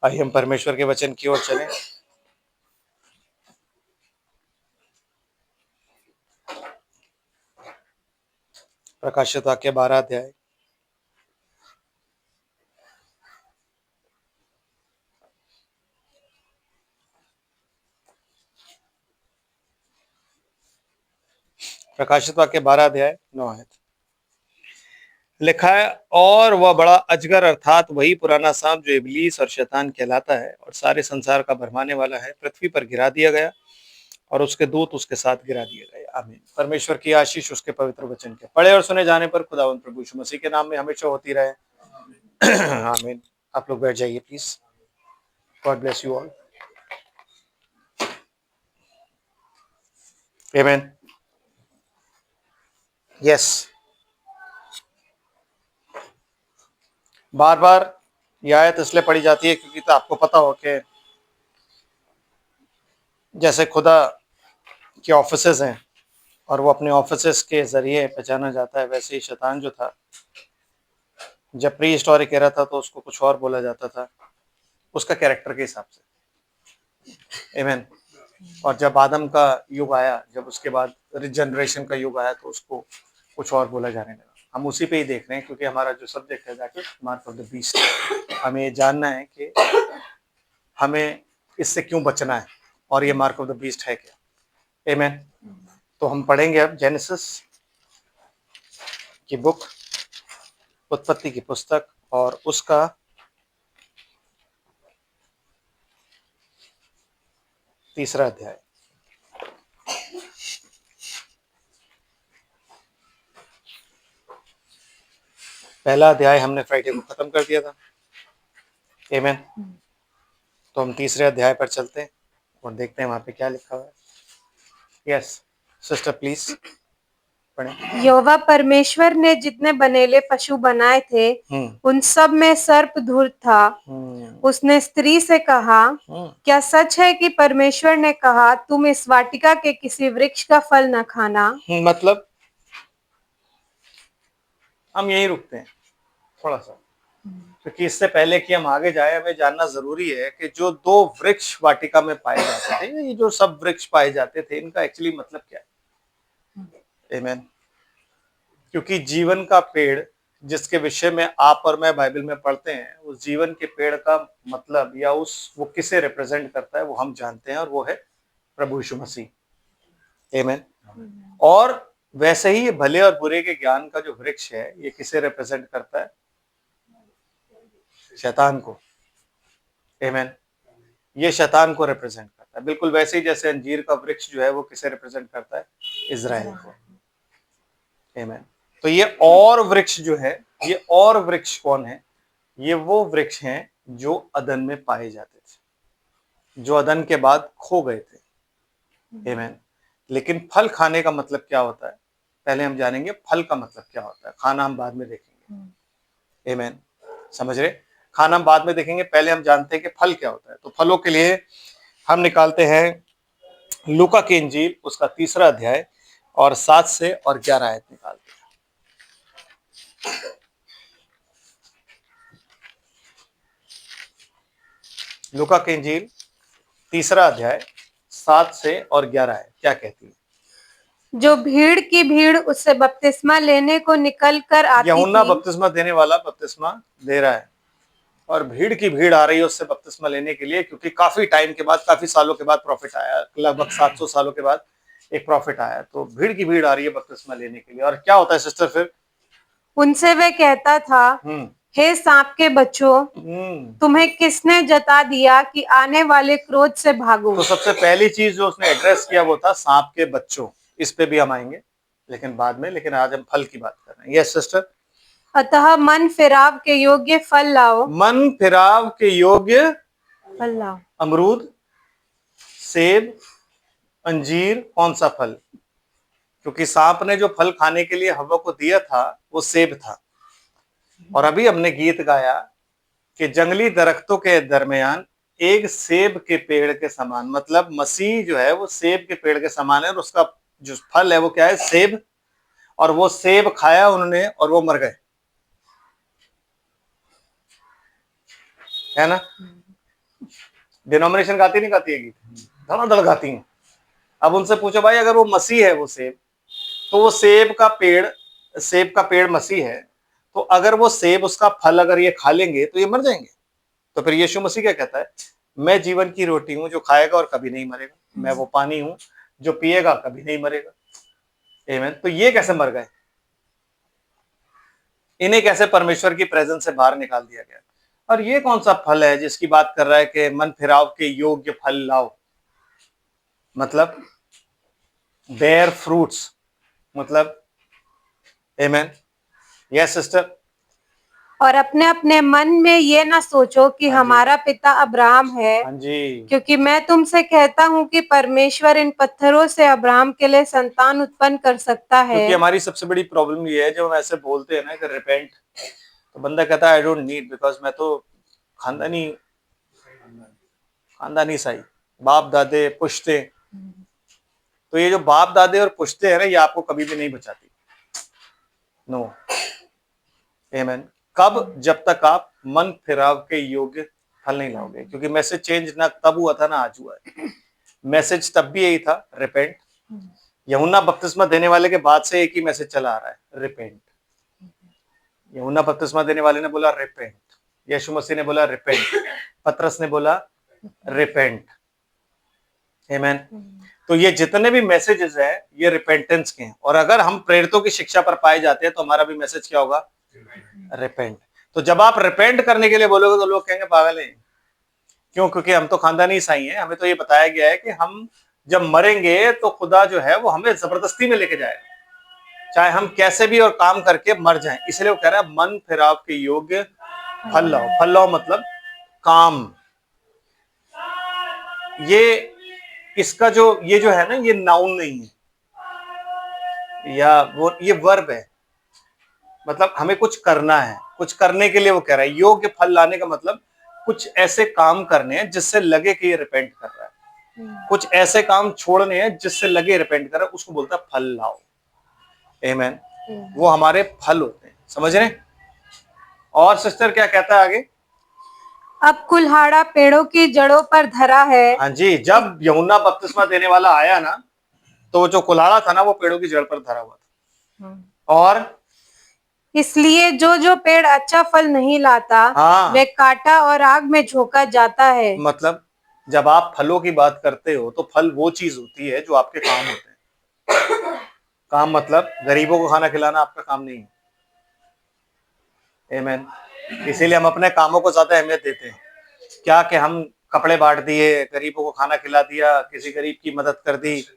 आइए हम परमेश्वर के वचन की ओर चलें। प्रकाशित वाक्य 12 अध्याय। प्रकाशित वाक्य 12 अध्याय 9 आयत लिखा है, और वह बड़ा अजगर अर्थात वही पुराना सांप जो इबलीस और शैतान कहलाता है और सारे संसार का भरमाने वाला है, पृथ्वी पर गिरा दिया गया और उसके दूत उसके साथ गिरा दिए गए। आमीन। परमेश्वर की आशीष उसके पवित्र वचन के पढ़े और सुने जाने पर खुदावंद प्रभु यीशु मसीह के नाम में हमेशा होती रहे। आमीन। आप लोग बैठ जाइए please. God bless you all. आमीन। यस, बार बार यह आयत इसलिए पढ़ी जाती है क्योंकि तो आपको पता हो कि जैसे खुदा के ऑफिसेज हैं और वो अपने ऑफिसेज के जरिए पहचाना जाता है, वैसे ही शैतान जो था, जब प्री हिस्टोरिक एरा था तो उसको कुछ और बोला जाता था उसका कैरेक्टर के हिसाब से। आमीन। और जब आदम का युग आया, जब उसके बाद रिजनरेशन का युग आया, तो उसको कुछ और बोला जाने लगा। हम उसी पे ही देख रहे हैं क्योंकि हमारा जो सब्जेक्ट है जाके मार्क ऑफ द बीस्ट। हमें ये जानना है कि हमें इससे क्यों बचना है और ये मार्क ऑफ द बीस्ट है क्या। आमीन। तो हम पढ़ेंगे अब जेनेसिस की बुक, उत्पत्ति की पुस्तक, और उसका 3रा अध्याय। पहला अध्याय हमने फ्राइडे को खत्म कर दिया था। आमीन। तो हम 3रे अध्याय पर चलते हैं और देखते हैं वहां पे क्या लिखा हुआ है। यस सिस्टर प्लीज पढ़ें। यहोवा परमेश्वर ने जितने बनेले पशु बनाए थे उन सब में सर्प धूर्त था। उसने स्त्री से कहा, क्या सच है कि परमेश्वर ने कहा तुम इस वाटिका के किसी वृक्ष का फल न खाना? मतलब हम यही रुकते हैं थोड़ा सा, क्योंकि इससे पहले कि हम आगे जाए हमें जानना जरूरी है कि जो 2 वृक्ष वाटिका में पाए जाते थे, ये जो सब वृक्ष पाए जाते थे, इनका एक्चुअली मतलब क्या है। आमीन। क्योंकि जीवन का पेड़ जिसके विषय में आप और मैं बाइबल में पढ़ते हैं, उस जीवन के पेड़ का मतलब या वो किसे रिप्रेजेंट करता है वो हम जानते हैं, और वो है प्रभु यीशु मसीह। आमीन। और वैसे ही ये भले और बुरे के ज्ञान का जो वृक्ष है, ये किसे रिप्रेजेंट करता है? शैतान को। आमीन। ये शैतान को रिप्रेजेंट करता है, बिल्कुल वैसे ही जैसे अंजीर का वृक्ष जो है वो किसे रिप्रेजेंट करता है? इजराइल को। आमीन। तो ये और वृक्ष जो है, ये और वृक्ष कौन है? ये वो वृक्ष हैं जो अदन में पाए जाते थे, जो अदन के बाद खो गए थे। आमीन। लेकिन फल खाने का मतलब क्या होता है पहले हम जानेंगे। फल का मतलब क्या होता है, खाना हम बाद में देखेंगे। आमीन। समझ रहे? खाना हम बाद में देखेंगे, पहले हम जानते हैं कि फल क्या होता है। तो फलों के लिए हम निकालते हैं लूका की इंजील, उसका 3रा अध्याय और 7 से और 11 आयत निकालते हैं। लूका की इंजील 3रा अध्याय 7 से और 11 आयत क्या कहती है? जो भीड़ की भीड़ उससे बपतिस्मा लेने को निकल कर आती यूहन्ना थी। बपतिस्मा देने वाला बपतिस्मा दे रहा है और भीड़ की भीड़ आ रही है उससे बपतिस्मा लेने के लिए, क्योंकि काफी टाइम के बाद, काफी सालों के बाद प्रॉफिट आया, लगभग 700 सालों के बाद एक प्रॉफिट आया। तो भीड़ की भीड़ आ रही है बपतिस्मा लेने के लिए। और क्या होता है सिस्टर फिर? उनसे वे कहता था, हे सांप के बच्चों, तुम्हें किसने जता दिया कि आने वाले क्रोध से भागो? तो सबसे पहली चीज जो उसने एड्रेस किया वो था सांप के बच्चों। इस पे भी हम आएंगे लेकिन बाद में, लेकिन आज हम फल की बात कर रहे हैं। Yes sister. अतः मन फिराव के योग्य फल लाओ। मन फिराव के योग्य फल लाओ। अमरूद, सेब, अंजीर, कौन सा फल? क्योंकि सांप ने जो फल खाने के लिए हवा को दिया था वो सेब था। और अभी हमने गीत गाया कि जंगली दरख्तों के दरमियान एक सेब के पेड़ के समान, मतलब मसीह जो है वो सेब के पेड़ के समान है, और उसका जो फल है वो क्या है? सेब। और वो सेब खाया उन्होंने और वो मर गए, है ना। डिनोमिनेशन गाती नहीं गाती है गीत, धड़ाधड़ गाती हैं। अब उनसे पूछो भाई अगर वो मसीह है, वो सेब, तो वो सेब का पेड़ मसीह है, तो अगर वो सेब उसका फल अगर ये खा लेंगे तो ये मर जाएंगे। तो फिर यीशु मसीह क्या कहता है, मैं जीवन की रोटी हूं, जो खाएगा और कभी नहीं मरेगा, मैं वो पानी हूं, जो पिएगा कभी नहीं मरेगा। आमीन। तो ये कैसे मर गए, इन्हें कैसे परमेश्वर की प्रेजेंस से बाहर निकाल दिया गया। और ये कौन सा फल है जिसकी बात कर रहा है कि मन फिराव के योग्य फल लाओ, मतलब बेयर फ्रूट्स, मतलब आमीन। Yes sister. और अपने अपने मन में ये ना सोचो कि हमारा पिता अब्राहम है, हाँ जी, क्योंकि मैं तुमसे कहता हूँ कि परमेश्वर इन पत्थरों से अब्राहम के लिए संतान उत्पन्न कर सकता है। क्योंकि हमारी सबसे बड़ी प्रॉब्लम ये है, जब हम ऐसे बोलते हैं ना कि रिपेंट, तो बंदा कहता है आई डोंट नीड, बिकॉज मैं तो खानदानी ईसाई, बाप दादे पुश्ते। तो ये जो बाप दादे और पुश्ते हैं ना, ये आपको कभी भी नहीं बचाती। नो आमीन। कब, जब तक आप मन फिराव के योग्य फल नहीं लाओगे। क्योंकि मैसेज चेंज ना तब हुआ था ना आज हुआ है। मैसेज तब भी यही था, रिपेंट। यूहन्ना बपतिस्मा देने वाले के बाद से एक ही मैसेज चला आ रहा है, रिपेंट। यूहन्ना बपतिस्मा देने वाले ने बोला रिपेंट, यीशु मसीह ने बोला रिपेंट, पतरस ने बोला रिपेंट। आमीन। तो ये जितने भी मैसेजेस है ये रिपेंटेंस के हैं। और अगर हम प्रेरितों की शिक्षा पर पाए जाते हैं तो हमारा भी मैसेज क्या होगा, रिपेंट। तो जब आप रिपेंट करने के लिए बोलोगे तो लोग कहेंगे पागल है। क्यों? क्योंकि हम तो खानदानी ईसाई हैं, हमें तो ये बताया गया है कि हम जब मरेंगे तो खुदा जो है वो हमें जबरदस्ती में लेके जाएगा, चाहे हम कैसे भी और काम करके मर जाएं। इसलिए वो कह रहा है मन फिराव के योग्य फल लाओ। फल लाओ मतलब काम। ये इसका ये जो है ना, ये नाउन नहीं है, या वो ये वर्ब है। मतलब हमें कुछ करना है, कुछ करने के लिए वो कह रहा है। योग्य फल लाने का मतलब कुछ ऐसे काम करने हैं जिससे लगे कि ये रिपेंट कर रहा है, कुछ ऐसे काम छोड़ने हैं जिससे लगे रिपेंट कर रहा है, उसको बोलता है फल लाओ। आमीन। वो हमारे फल होते हैं, समझ रहे? और सिस्टर क्या कहता है आगे, अब कुल्हाड़ा पेड़ों की जड़ों पर धरा है। हाँ जी, जब यूहन्ना बपतिस्मा देने वाला आया ना, तो जो कुल्हाड़ा था ना वो पेड़ों की जड़ पर धरा हुआ था। और इसलिए जो जो पेड़ अच्छा फल नहीं लाता, हाँ, वे काटा और आग में झोंका जाता है। मतलब जब आप फलों की बात करते हो तो फल वो चीज होती है जो आपके काम होते हैं। काम मतलब गरीबों को खाना खिलाना आपका काम नहीं है। आमीन। इसीलिए हम अपने कामों को ज्यादा अहमियत देते हैं। क्या कि हम कपड़े बांट दिए, गरीबों को खाना खिला दिया, किसी गरीब की मदद कर दी,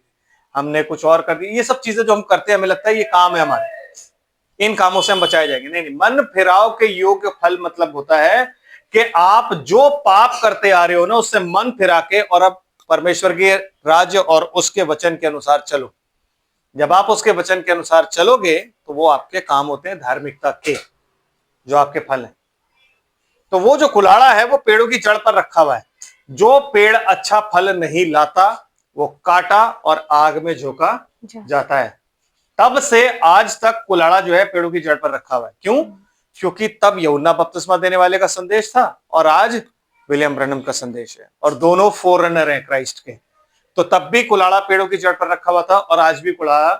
हमने कुछ और कर दी। ये सब चीजें जो हम करते हैं, हमें लगता है ये काम है हमारे, इन कामों से हम बचाए जाएंगे। नहीं, मन फिराव के योग्य फल मतलब होता है कि आप जो पाप करते आ रहे हो ना, उससे मन फिरा के और अब परमेश्वर के राज्य और उसके वचन के अनुसार चलो। जब आप उसके वचन के अनुसार चलोगे तो वो आपके काम होते हैं धार्मिकता के, जो आपके फल हैं। तो वो जो कुल्हाड़ा है वो पेड़ों की जड़ पर रखा हुआ है। जो पेड़ अच्छा फल नहीं लाता वो काटा और आग में झोंका जाता है। तब से आज तक कुल्हाड़ा जो है पेड़ों की जड़ पर रखा हुआ है। क्यों? क्योंकि तब यूहन्ना बपतिस्मा देने वाले का संदेश था और आज विलियम ब्रनम का संदेश है, और दोनों फोरनर हैं क्राइस्ट के। तो तब भी कुल्हाड़ा पेड़ों की जड़ पर रखा हुआ था और आज भी कुल्हाड़ा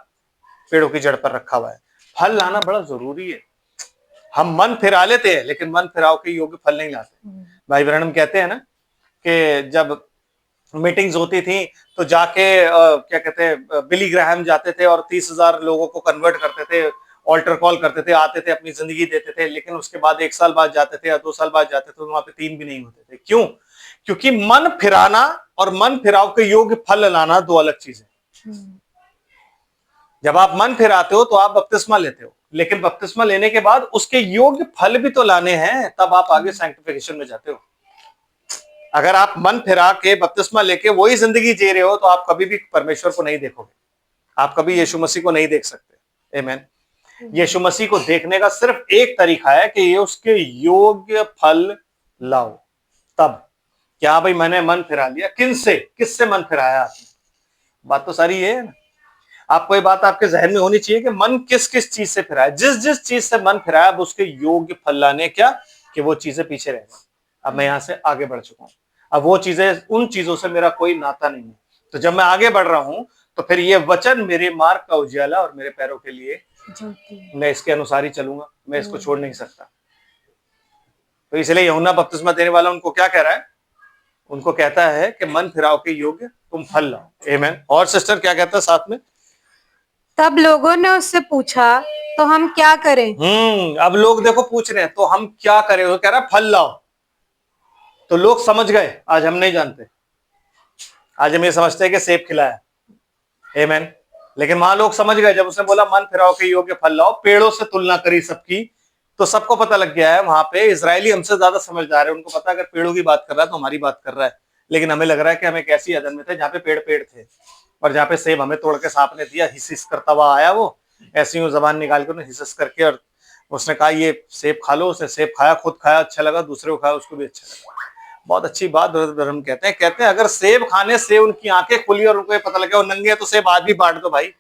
पेड़ों की जड़ पर रखा हुआ है। फल लाना बड़ा जरूरी है। हम मन फिरा लेते हैं लेकिन मन फिराव के योग्य फल नहीं लाते। भाई ब्रनम कहते हैं ना कि जब मीटिंग्स होती थी तो जाके क्या कहते हैं, बिली ग्राहम जाते थे और 30,000 लोगों को कन्वर्ट करते थे, ऑल्टर कॉल करते थे, आते थे, अपनी जिंदगी देते थे। लेकिन उसके बाद 1 साल बाद जाते थे या 2 साल बाद जाते थे तो वहां पे 3 भी नहीं होते थे। क्यों? क्योंकि मन फिराना और मन फिराव के योग्य फल लाना दो अलग चीजें। जब आप मन फिराते हो तो आप बपतिस्मा लेते हो, लेकिन बपतिस्मा लेने के बाद उसके योग्य फल भी तो लाने हैं, तब आप आगे सैंक्टिफिकेशन में जाते हो। अगर आप मन फिरा के बपतिस्मा लेके वही जिंदगी जी रहे हो तो आप कभी भी परमेश्वर को नहीं देखोगे, आप कभी यीशु मसीह को नहीं देख सकते। आमीन। यीशु मसीह को देखने का सिर्फ एक तरीका है कि ये उसके योग्य फल लाओ। तब क्या भाई मैंने मन फिरा लिया, किससे मन फिराया आपने? बात तो सारी ये है ना। आपको ये बात आपके जहन में होनी चाहिए कि मन किस किस चीज से फिराया। जिस चीज से मन फिराया अब उसके योग्य फल लाने क्या कि वो चीजें पीछे रह गई। अब मैं यहां से आगे बढ़ चुका हूं। अब वो चीजें, उन चीजों से मेरा कोई नाता नहीं है। तो जब मैं आगे बढ़ रहा हूं तो फिर ये वचन मेरे मार्ग का उजियाला और मेरे पैरों के लिए, मैं इसके अनुसार ही चलूंगा, मैं इसको छोड़ नहीं सकता। तो इसलिए यूहन्ना बपतिस्मा देने वाला उनको क्या कह रहा है? उनको कहता है कि मन फिराव के योग्य तुम फल लाओ। आमीन। और सिस्टर क्या कहता है साथ में? तब लोगों ने उससे पूछा, तो हम क्या करें? अब लोग देखो पूछ रहे हैं तो हम क्या करें। वो कह रहा है फल लाओ। तो लोग समझ गए, आज हम नहीं जानते। आज हम ये समझते हैं कि सेब खिलाया। आमीन। लेकिन वहां लोग समझ गए जब उसने बोला मन फिराव के योग्य फल लाओ, पेड़ों से तुलना करी सबकी, तो सबको पता लग गया है वहां पे इजरायली हमसे ज्यादा समझदार है। उनको पता अगर पेड़ों की बात कर रहा है तो हमारी बात कर रहा है। लेकिन हमें लग रहा है कि हम एक ऐसी अदन में थे जहां पे पेड़ पेड़ थे, और जहां पे सेब हमें तोड़ के सांप ने दिया, हिस हिस करता हुआ आया वो, ऐसी यूं जबान निकाल के हिस हिस करके, और उसने कहा ये सेब खा लो। उसने सेब खाया, खुद खाया, अच्छा लगा, दूसरे को खाया, उसको भी अच्छा लगा। बहुत अच्छी बात हम कहते हैं अगर सेब खाने से उनकी आंखें खुली और उनको ये पता लगे वो नंगे हैं, तो सेब आज भी बांट दो भाई।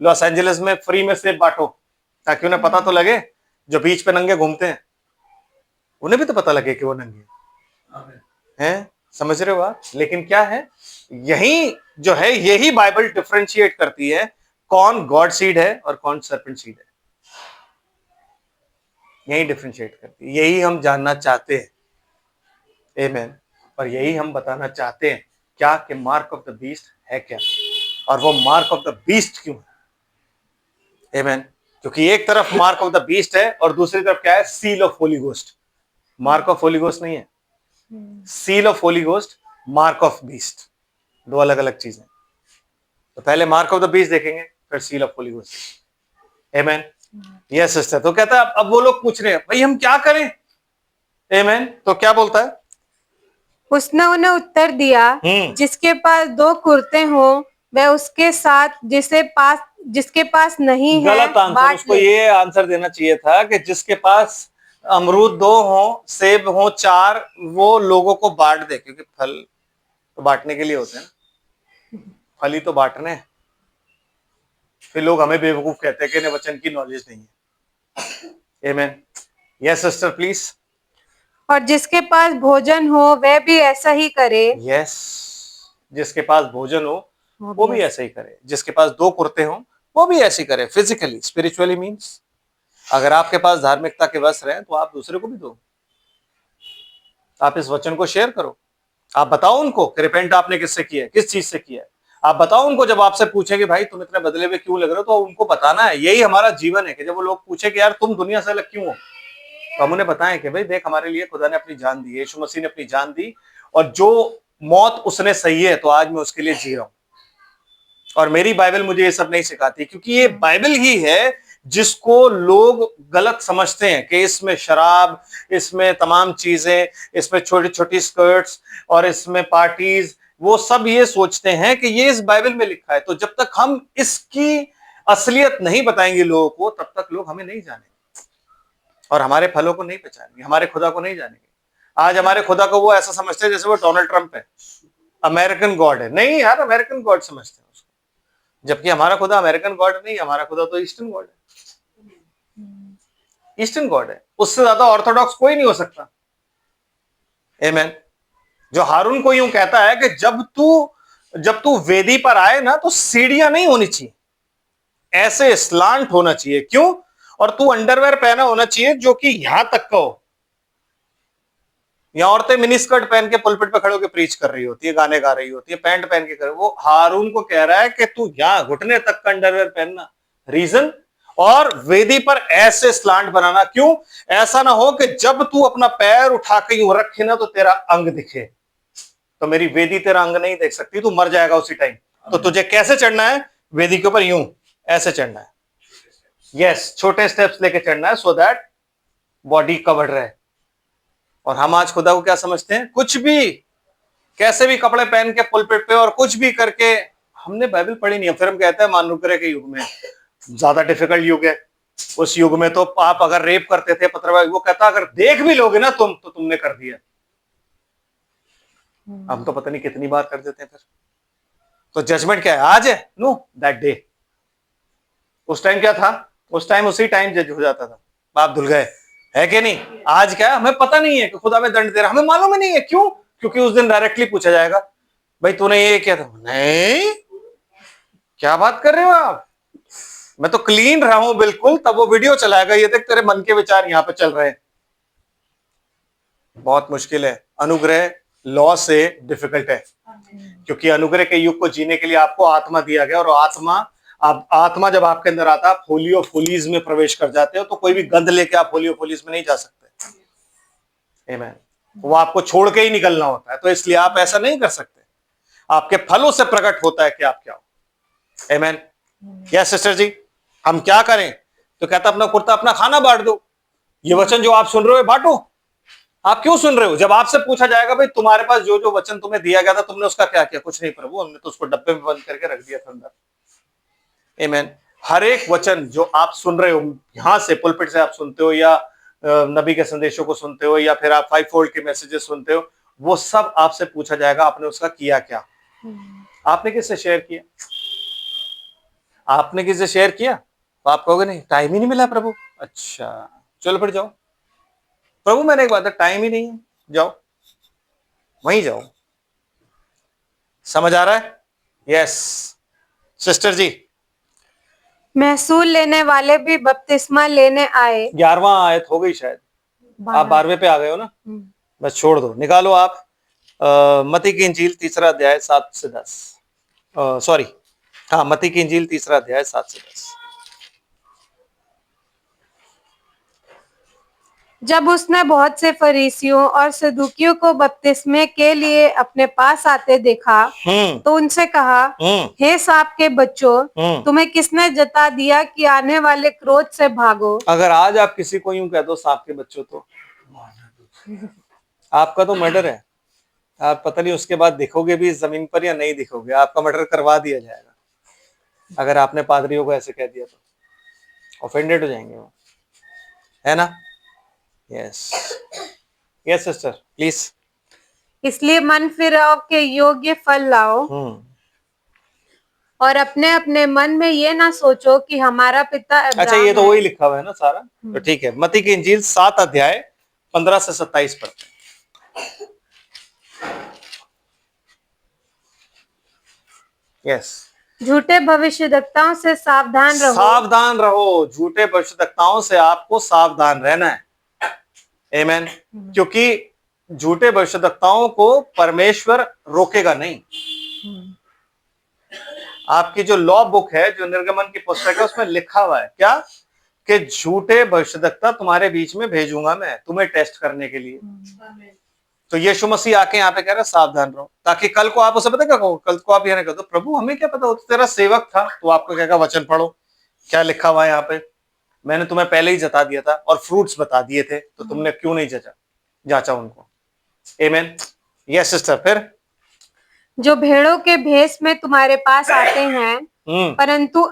लॉस एंजलिस में फ्री में सेब बांटो, ताकि उन्हें पता तो लगे। जो बीच पे नंगे घूमते हैं उन्हें भी तो पता लगे कि वो नंगे हैं। समझ रहे हो आप? लेकिन क्या है, यही जो है, यही बाइबल डिफरेंशिएट करती है कौन गॉड सीड है और कौन सर्पेंट सीड है। यही डिफरेंशिएट करती है, यही हम जानना चाहते हैं। आमीन। और यही हम बताना चाहते हैं क्या, कि मार्क ऑफ द बीस्ट है क्या, और वो मार्क ऑफ द बीस्ट क्यों है। आमीन। क्योंकि एक तरफ मार्क ऑफ द बीस्ट है और दूसरी तरफ क्या है? Seal of Holi ghost. Mark of Holi ghost नहीं है, seal of Holi ghost, mark of beast, दो अलग अलग चीजें। तो पहले मार्क ऑफ द बीस्ट देखेंगे, फिर सील ऑफ होली गोस्ट। आमीन। Yes sister. तो कहता है अब वो लोग पूछ रहे हैं भाई हम क्या करें। आमीन। तो क्या बोलता है? उसने उन्हें उत्तर दिया, जिसके पास 2 कुर्ते हो वह उसके साथ जिसके पास नहीं है गलत आंसर। बांट उसको ले। ये आंसर देना चाहिए था कि जिसके पास अमरूद 2 हो, सेब हो 4, वो लोगों को बांट दे, क्योंकि फल तो बांटने के लिए होते हैं ना, फल ही तो बांटने हैं। फिर लोग हमें बेवकूफ कहते हैं कि इन्हें वचन की नॉलेज नहीं है। आमीन। Yes sister please. और जिसके पास भोजन हो वह भी ऐसा ही करे। यस, जिसके पास भोजन हो वो भी ऐसा ही करे। जिसके पास 2 कुर्ते हो वो भी ऐसे ही करे। फिजिकली, स्पिरिचुअली मीन्स अगर आपके पास धार्मिकता के वस्त्र हैं तो आप दूसरे को भी दो। आप इस वचन को शेयर करो। आप बताओ उनको कि रिपेंट आपने किससे किया है, किस चीज से किया है। आप बताओ उनको, जब आपसे पूछे कि भाई तुम इतने बदले हुए क्यों लग रहे हो, तो उनको बताना है। यही हमारा जीवन है कि जब वो लोग पूछे कि यार तुम दुनिया से अलग क्यों हो, तो हम उन्हें बताएं कि भाई देख हमारे लिए खुदा ने अपनी जान दी, यीशु मसीह ने अपनी जान दी, और जो मौत उसने सही है तो आज मैं उसके लिए जी रहा हूं। और मेरी बाइबल मुझे ये सब नहीं सिखाती, क्योंकि ये बाइबल ही है जिसको लोग गलत समझते हैं कि इसमें शराब, इसमें तमाम चीजें, इसमें छोटी छोटी स्कर्ट्स और इसमें पार्टीज, वो सब ये सोचते हैं कि ये इस बाइबल में लिखा है। तो जब तक हम इसकी असलियत नहीं बताएंगे लोगों को, तब तक लोग हमें नहीं जानेंगे और हमारे फलों को नहीं पहचानेंगे, हमारे खुदा को नहीं जानेंगे। आज हमारे खुदा को वो ऐसा समझते हैं जैसे वो डोनाल्ड ट्रंप है, अमेरिकन गॉड है। नहीं यार, अमेरिकन गॉड समझते हैं उसको, जबकि हमारा खुदा अमेरिकन गॉड नहीं, हमारा खुदा तो ईस्टर्न गॉड है। ईस्टर्न गॉड है, उससे ज्यादा ऑर्थोडॉक्स कोई नहीं हो सकता। आमीन। जो हारून को यूं कहता है कि जब तू वेदी पर आए ना, तो सीढ़ियां नहीं होनी चाहिए, ऐसे स्लांट होना चाहिए। क्यों? और तू अंडरवेयर पहना होना चाहिए जो कि यहां तक का हो। यहां औरतें मिनी स्कर्ट पहन के पुलपिट पे खड़े होकर प्रीच कर रही होती है, गाने गा रही होती है, पैंट पहन के कर। वो हारून को कह रहा है कि तू यहां घुटने तक का अंडरवेयर पहनना। रीजन? और वेदी पर ऐसे स्लांट बनाना। क्यों? ऐसा ना हो कि जब तू अपना पैर उठा के यूं रखे ना तो तेरा अंग दिखे। तो मेरी वेदी तेरा अंग नहीं देख सकती, तू मर जाएगा उसी टाइम। तो तुझे कैसे चढ़ना है वेदी के ऊपर? यूं ऐसे चढ़ना है। यस, छोटे स्टेप्स लेके चढ़ना है, सो दैट बॉडी कवर्ड रहे। और हम आज खुदा को क्या समझते हैं? कुछ भी, कैसे भी कपड़े पहन के पुलपिट पे और कुछ भी करके। हमने बाइबल पढ़ी नहीं है, फिर हम कहते हैं मानुग्रह के युग में ज्यादा डिफिकल्ट युग है। उस युग में तो आप अगर रेप करते थे, पत्रवाही, वो कहता अगर देख भी लोगे ना तुम, तो तुमने कर दिया। हम तो पता नहीं कितनी बार कर देते हैं फिर। तो जजमेंट क्या है? आज है? No, that day. उस टाइम क्या था? उस टाइम उसी टाइम जज हो जाता था, बाप धुल गए, है कि नहीं? आज क्या है? हमें पता नहीं है कि खुदा में दंड दे रहा, हमें मालूम ही नहीं है। क्यों? क्योंकि उस दिन डायरेक्टली पूछा जाएगा, भाई तूने ये किया था? नहीं, क्या बात कर रहे हो आप, मैं तो क्लीन रहा हूं बिल्कुल। तब वो वीडियो चलाएगा, ये देख तेरे मन के विचार यहां पे चल रहे हैं। बहुत मुश्किल है। अनुग्रह लॉ से डिफिकल्ट है, क्योंकि अनुग्रह के युग को जीने के लिए आपको आत्मा दिया गया, और आत्मा जब आपके अंदर आता है, आप होली ऑफ होलीज में प्रवेश कर जाते हो। तो कोई भी गंध लेके आप होली ऑफ होलीज में नहीं जा सकते। आमीन। वो आपको छोड़ के ही निकलना होता है, तो इसलिए आप ऐसा नहीं कर सकते। आपके फलों से प्रकट होता है कि आप क्या हो। आमीन। यस सिस्टर जी, हम क्या करें? तो कहता अपना कुर्ता अपना खाना बांट दो। ये वचन जो आप सुन रहे हो बांटो। आप क्यों सुन रहे हो? जब आपसे पूछा जाएगा, भाई तुम्हारे पास जो जो वचन तुम्हें दिया गया था, तुमने उसका क्या किया? कुछ नहीं प्रभु, हमने तो उसको डब्बे में बंद करके रख दिया था अंदर। आमीन। हर एक वचन जो आप सुन रहे हो, यहां से पुलपिट से आप सुनते हो, या नबी के संदेशों को सुनते हो, या फिर आप 5 फोल्ड के मैसेजेस सुनते हो, वो सब आपसे पूछा जाएगा आपने उसका किया क्या? आपने किससे शेयर किया? आपने किससे शेयर किया? तो आप कहोगे नहीं, टाइम ही नहीं मिला प्रभु। अच्छा, चलो फिर जाओ। प्रभु मैंने एक बात है, टाइम ही नहीं है, जाओ वहीं जाओ। समझ आ रहा है? यस सिस्टर जी। महसूल लेने वाले भी बपतिस्मा लेने आए। 11वां आयत हो गई शायद, आप 12वें पे आ गए हो ना, बस छोड़ दो, निकालो आप। मत्ती की इंजील 3 अध्याय 7 से 10, सॉरी, हाँ, मत्ती की इंजील 3 अध्याय 7 से 10। जब उसने बहुत से फरीसियों और सदूकियों को बपतिस्मे के लिए अपने पास आते देखा, तो उनसे कहा, हे सांप के बच्चों, तुम्हें किसने जता दिया कि आने वाले क्रोध से भागो? अगर आज आप किसी को यूं कह दो सांप के बच्चों, तो आपका तो मर्डर है। आप पता नहीं उसके बाद दिखोगे भी इस जमीन पर या नहीं दिखोगे, आपका मर्डर करवा दिया जाएगा। अगर आपने पादरियों को ऐसे कह दिया तो ऑफेंडेड हो जाएंगे वो, है ना? Yes yes sister please. इसलिए मन फिराव के योग्य फल लाओ, और अपने अपने मन में ये ना सोचो कि हमारा पिता अब्राहम अच्छा, ये तो है। वही लिखा हुआ है ना सारा, तो ठीक है। मत्ती की इंजील 7 अध्याय 15 से 27 पढ़ते हैं। यस। झूठे भविष्यद्वक्ताओं से सावधान रहो। सावधान रहो, झूठे भविष्यद्वक्ताओं से आपको सावधान रहना है। आमीन। क्योंकि झूठे भविष्यद्वक्ताओं को परमेश्वर रोकेगा नहीं। आपकी जो लॉ बुक है, जो निर्गमन की पुस्तक है, उसमें लिखा हुआ है क्या? कि झूठे भविष्यद्वक्ता तुम्हारे बीच में भेजूंगा मैं, तुम्हें टेस्ट करने के लिए। तो यीशु मसीह आके यहाँ पे कह रहा है सावधान रहो, ताकि कल को आप उसे पता क्या कहो? कल को आप ये ना कह दो, प्रभु हमें क्या पता, होता तेरा सेवक था। तो आपको कहेगा वचन पढ़ो, क्या लिखा हुआ है यहाँ पे, मैंने तुम्हें पहले ही जता दिया था और फ्रूट्स बता दिए थे, तो तुमने क्यों नहीं जांचा उनको। आमीन। Yes sister. फिर जो भेड़ों के भेष में तुम्हारे पास आते हैं, परंतु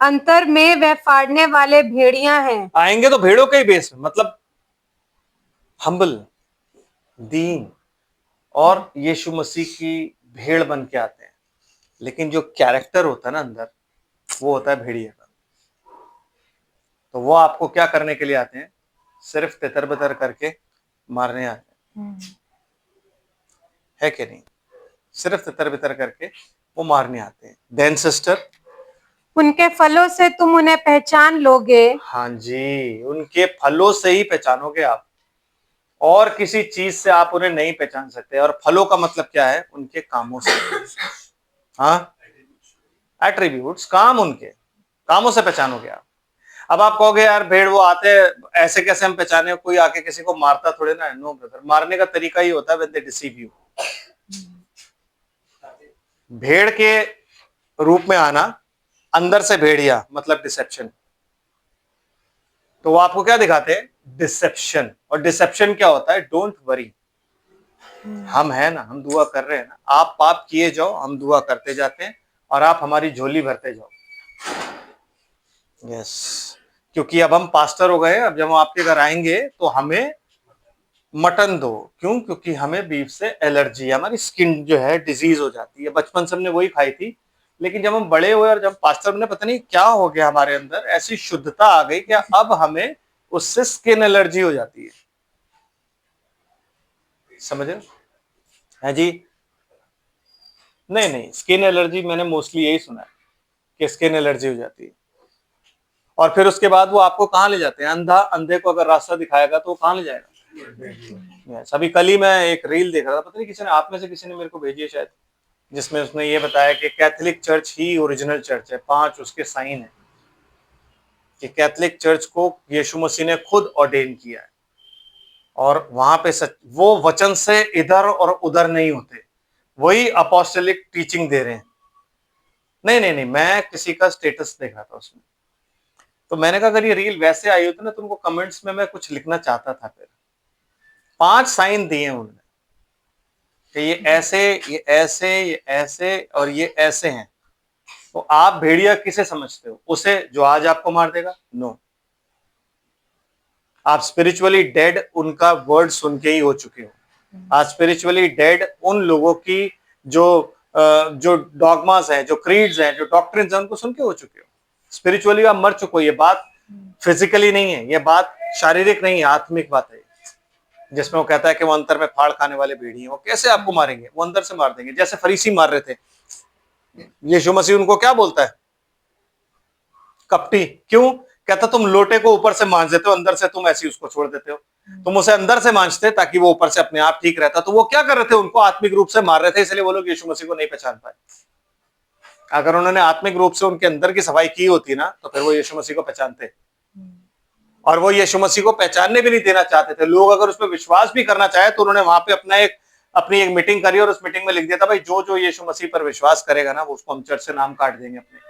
अंतर में वह फाड़ने वाले भेड़ियां हैं। आएंगे तो भेड़ों के ही भेष में, मतलब हम्बल, दीन, और यीशु मसीह की भेड़ बन के आते हैं, लेकिन जो कैरेक्टर होता है ना अंदर, वो होता है भेड़िया का। तो वो आपको क्या करने के लिए आते हैं? सिर्फ तितर बितर करके मारने आते हैं, है कि नहीं? सिर्फ तितर बितर करके वो मारने आते हैं। देन सिस्टर, उनके फलों से तुम उन्हें पहचान लोगे। हाँ जी, उनके फलों से ही पहचानोगे आप, और किसी चीज से आप उन्हें नहीं पहचान सकते। और फलों का मतलब क्या है? उनके कामों से। हाँ, एट्रीब्यूट्स, काम, उनके कामों से पहचानोगे आप। अब आप कहोगे यार भेड़ वो आते हैं ऐसे कैसे हम पहचाने? कोई आके किसी को मारता थोड़े ना है। नो ब्रदर, मारने का तरीका ही होता है व्हेन दे डिसीव यू। भेड़ के रूप में आना, अंदर से भेड़िया, मतलब डिसेप्शन। तो वो आपको क्या दिखाते हैं? डिसेप्शन। और डिसेप्शन क्या होता है? डोंट वरी, हम है ना, हम दुआ कर रहे हैं ना, आप पाप किए जाओ, हम दुआ करते जाते हैं, और आप हमारी झोली भरते जाओ। यस। क्योंकि अब हम पास्टर हो गए, अब जब हम आपके घर आएंगे तो हमें मटन दो। क्यों? क्योंकि हमें बीफ से एलर्जी है, हमारी स्किन जो है डिजीज हो जाती है। बचपन से हमने वही खाई थी, लेकिन जब हम बड़े हुए और जब पास्टर बने, पता नहीं क्या हो गया हमारे अंदर, ऐसी शुद्धता आ गई कि अब हमें उससे स्किन एलर्जी हो जाती है। समझ रहे? है जी। नहीं नहीं, स्किन एलर्जी मैंने मोस्टली यही सुना है कि स्किन एलर्जी हो जाती है, और फिर उसके बाद वो आपको कहाँ ले जाते हैं? अंधा अंधे को अगर रास्ता दिखाएगा तो वो कहाँ ले जाएगा? yes, अभी कल ही मैं एक रील देख रहा था, पता नहीं किसी ने, आप में से किसी ने मेरे को भेजी है शायद, जिसमें उसने ये बताया कि कैथोलिक चर्च ही ओरिजिनल चर्च है, 5 उसके साइन है कि कैथोलिक चर्च को यीशु मसीह ने खुद ऑर्डेन किया है, और वहां पे सच वो वचन से इधर और उधर नहीं होते, वही अपोस्टलिक टीचिंग दे रहे हैं। नहीं नहीं नहीं, मैं किसी का स्टेटस देख रहा था उसमें, तो मैंने कहा अगर ये रील वैसे आई होती ना तो उनको कमेंट्स में मैं कुछ लिखना चाहता था। फिर 5 साइन दिए उन्होंने कि ये ऐसे, ये ऐसे, ये ऐसे और ये ऐसे हैं। तो आप भेड़िया किसे समझते हो? उसे जो आज आपको मार देगा? नो, आप स्पिरिचुअली डेड उनका वर्ड सुन के ही हो चुके हो। आज स्पिरिचुअली डेड उन लोगों की जो डॉगमास हैं, जो क्रीड्स हैं, जो डॉक्ट्रिन्स हैं, उनको सुन के हो चुके हो। स्पिरिचुअली आप मर चुके हो। ये बात फिजिकली नहीं है, ये बात शारीरिक नहीं है, आत्मिक बात है, जिसमें वो कहता है कि वो अंतर में फाड़ खाने वाले भेड़ी हैं। वो कैसे आपको मारेंगे? वो अंदर से मार देंगे, जैसे फरीसी मार रहे थे। यीशु मसीह उनको क्या बोलता है? कपटी। क्यों? कहता तुम लोटे को ऊपर से मांझ देते हो, अंदर से तुम ऐसे उसको छोड़ देते हो। तुम उसे अंदर से मांझते ताकि वो ऊपर से अपने आप ठीक रहता। तो वो क्या कर रहे थे? उनको आत्मिक रूप से मार रहे थे, इसलिए वो लोग यीशु मसीह को नहीं पहचान पाए। अगर उन्होंने आत्मिक रूप से उनके अंदर की सफाई की होती ना, तो फिर वो यीशु मसीह को पहचानते। और वो यीशु मसीह को पहचानने भी नहीं देना चाहते थे। लोग अगर उस पर विश्वास भी करना चाहे तो उन्होंने वहां पे अपनी एक मीटिंग करी और उस मीटिंग में लिख दिया था, भाई जो जो यीशु मसीह पर विश्वास करेगा ना, वो उसको हम चर्च से नाम काट देंगे अपने।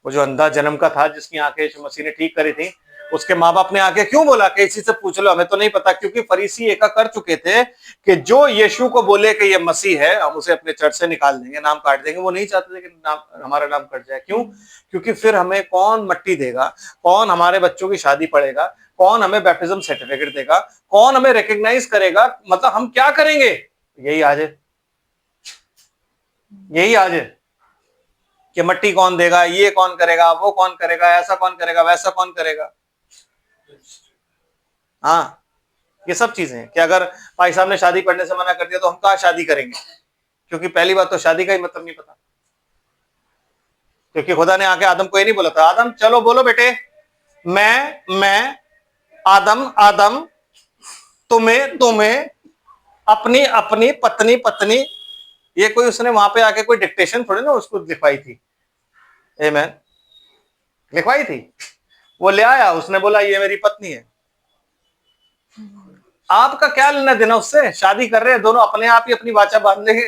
वो जो अंधा जन्म का था जिसकी आंखें यीशु मसीह ने ठीक करी थी, उसके माँ बाप ने आके क्यों बोला कि इसी से पूछ लो, हमें तो नहीं पता। क्योंकि फरीसी एका कर चुके थे कि जो यीशु को बोले कि ये मसीह है, हम उसे अपने चर्च से निकाल देंगे, नाम काट देंगे। वो नहीं चाहते थे कि नाम, हमारा नाम कट जाए। क्यों? क्योंकि फिर हमें कौन मट्टी देगा, कौन हमारे बच्चों की शादी पढ़ेगा, कौन हमें बैप्टिज्म सर्टिफिकेट देगा, कौन हमें रिकॉग्नाइज करेगा, मतलब हम क्या करेंगे? यही आज है, यही आज है कि मट्टी कौन देगा, ये कौन करेगा, वो कौन करेगा, ऐसा कौन करेगा, वैसा कौन करेगा। हाँ, ये सब चीजें हैं कि अगर भाई साहब ने शादी पढ़ने से मना कर दिया तो हम कहाँ शादी करेंगे? क्योंकि पहली बात तो शादी का ही मतलब नहीं पता। क्योंकि खुदा ने आके आदम को ये नहीं बोला था, आदम चलो बोलो बेटे, मैं आदम आदम तुम्हें तुम्हें अपनी अपनी पत्नी पत्नी, ये कोई उसने वहां पे आके कोई डिक्टेशन थोड़ी ना उसको लिखवाई थी। आमीन, लिखवाई थी? वो ले आया, उसने बोला ये मेरी पत्नी है। आपका क्या लेना देना उससे? शादी कर रहे हैं दोनों, अपने आप ही अपनी वाचा बांध लेंगे।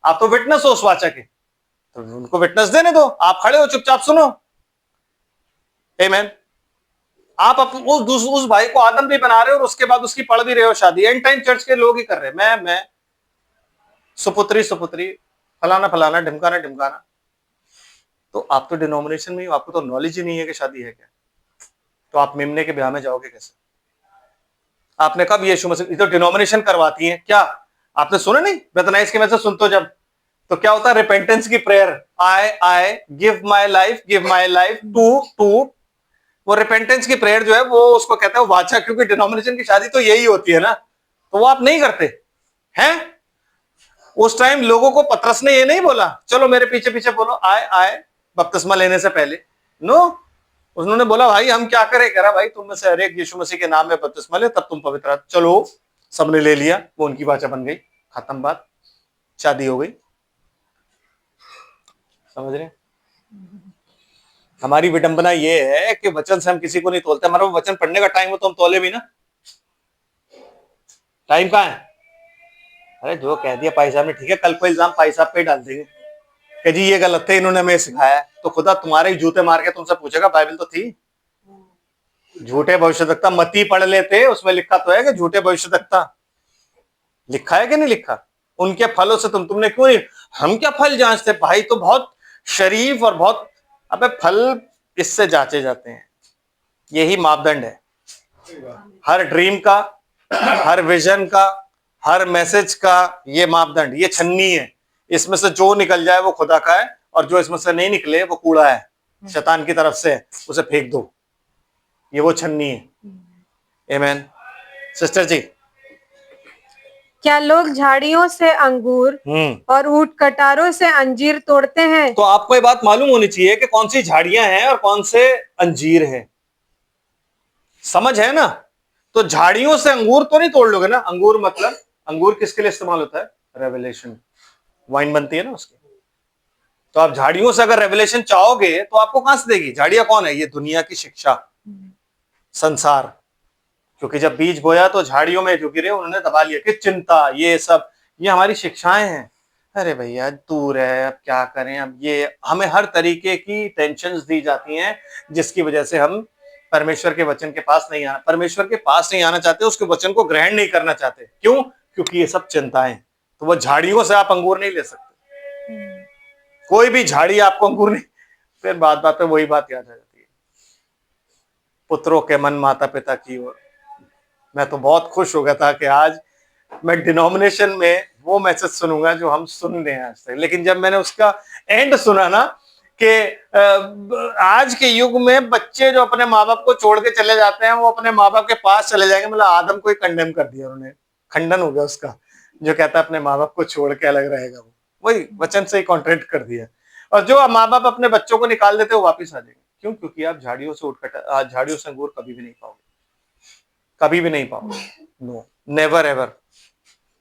आप तो विटनेस हो उस वाचा के, तो उनको विटनेस देने दो। आप खड़े हो चुपचाप सुनो। आमीन। आप उस भाई को आदम भी बना रहे हो और उसके बाद उसकी पढ़ भी रहे हो शादी। एंड टाइम चर्च के लोग ही कर रहे हैं, मैं सुपुत्री सुपुत्री, फलाना फलाना, ढिमकाना ढिमकाना। तो आप तो डिनोमिनेशन में ही, आपको तो नॉलेज ही नहीं है कि शादी है क्या। तो आप मेमने के ब्याह में जाओगे कैसे? आपने कब यीशु मसीह, तो डिनोमिनेशन करवाती है क्या? आपने सुना नहीं? ब्रदनाइस के मैसेज सुनते हो जब, तो क्या होता है? रिपेंटेंस की prayer, I give my life to. वो रिपेंटेंस की प्रेयर जो है वो उसको कहते हैं वाचा, क्योंकि डिनोमिनेशन की शादी तो यही होती है ना। तो वो आप नहीं करते हैं। उस टाइम लोगों को पतरस ने ये नहीं बोला चलो मेरे पीछे पीछे बोलो, आए बपतिस्मा लेने से पहले। नो, उन्होंने बोला भाई हम क्या करें? कह रहा भाई तुम में से हर एक यीशु मसीह के नाम में बपतिस्मा ले, तब तुम पवित्र। चलो सबने ले लिया, वो उनकी वाचा बन गई, खत्म बात, शादी हो गई। समझ रहे? हमारी विडंबना ये है कि वचन से हम किसी को नहीं तोलते। हमारा वचन पढ़ने का टाइम हो तो हम तोले भी ना। टाइम कहाँ है? अरे जो कह दिया भाई साहब ने, ठीक है, कल को इल्जाम भाई साहब पे डाल देंगे कि जी ये गलत थे, इन्होंने हमें सिखाया। तो खुदा तुम्हारे ही जूते मार के तुमसे पूछेगा, बाइबल तो थी। झूठे भविष्यवक्ता मती पढ़ लेते, उसमें लिखा तो है कि झूठे भविष्यवक्ता, लिखा है कि नहीं लिखा? उनके फलों से तुमने क्यों नहीं? हम क्या फल जांचते भाई? तो बहुत शरीफ और बहुत, अबे फल इससे जांचे जाते हैं। यही मापदंड है हर ड्रीम का, हर विजन का, हर मैसेज का। ये मापदंड, ये छन्नी है। इसमें से जो निकल जाए वो खुदा का है, और जो इसमें से नहीं निकले वो कूड़ा है, शैतान की तरफ से, उसे फेंक दो। ये वो छन्नी है। आमीन। सिस्टर जी, क्या लोग झाड़ियों से अंगूर और ऊंट कटारों से अंजीर तोड़ते हैं? तो आपको ये बात मालूम होनी चाहिए कि कौन सी झाड़ियां हैं और कौन से अंजीर हैं। समझ है ना? तो झाड़ियों से अंगूर तो नहीं तोड़ लोगे ना। अंगूर मतलब, अंगूर किसके लिए इस्तेमाल होता है? रेवलेशन, वाइन बनती है ना उसकी। तो आप झाड़ियों से अगर रेवलेशन चाहोगे तो आपको कहां से देगी? झाड़ियां कौन है? ये दुनिया की शिक्षा, संसार। क्योंकि जब बीज बोया तो झाड़ियों में जो गिरे उन्होंने दबा लिया कि चिंता, ये सब, ये हमारी शिक्षाएं हैं। अरे भैया दूर है, अब क्या करें, अब ये हमें हर तरीके की टेंशन्स दी जाती हैं जिसकी वजह से हम परमेश्वर के वचन के पास नहीं आना, परमेश्वर के पास नहीं आना चाहते, उसके वचन को ग्रहण नहीं करना चाहते। क्यों? क्योंकि ये सब चिंताएं। तो वो झाड़ियों से आप अंगूर नहीं ले सकते, कोई भी झाड़ी आपको अंगूर नहीं। फिर बात बात पे वही बात याद आ जाती है, पुत्रों के मन माता पिता की ओर। मैं तो बहुत खुश हो गया था कि आज मैं डिनोमिनेशन में वो मैसेज सुनूंगा जो हम सुन रहे हैं आज तक। लेकिन जब मैंने उसका एंड सुना ना कि आज के युग में बच्चे जो अपने माँ बाप को छोड़ के चले जाते हैं वो अपने माँ बाप के पास चले जाएंगे, मतलब आदम को ही कंडेम कर दिया उन्होंने, खंडन हो गया उसका, जो कहता है अपने माँ बाप को छोड़ के अलग रहेगा, वो वही वचन से ही कॉन्ट्रैक्ट कर दिया। और जो माँ बाप अपने बच्चों को निकाल देते वो वापिस आ जाएंगे। क्यों? क्योंकि आप झाड़ियों से झाड़ियों से अंगूर कभी भी नहीं पाओगे, कभी भी नहीं पाओगे। No, never ever.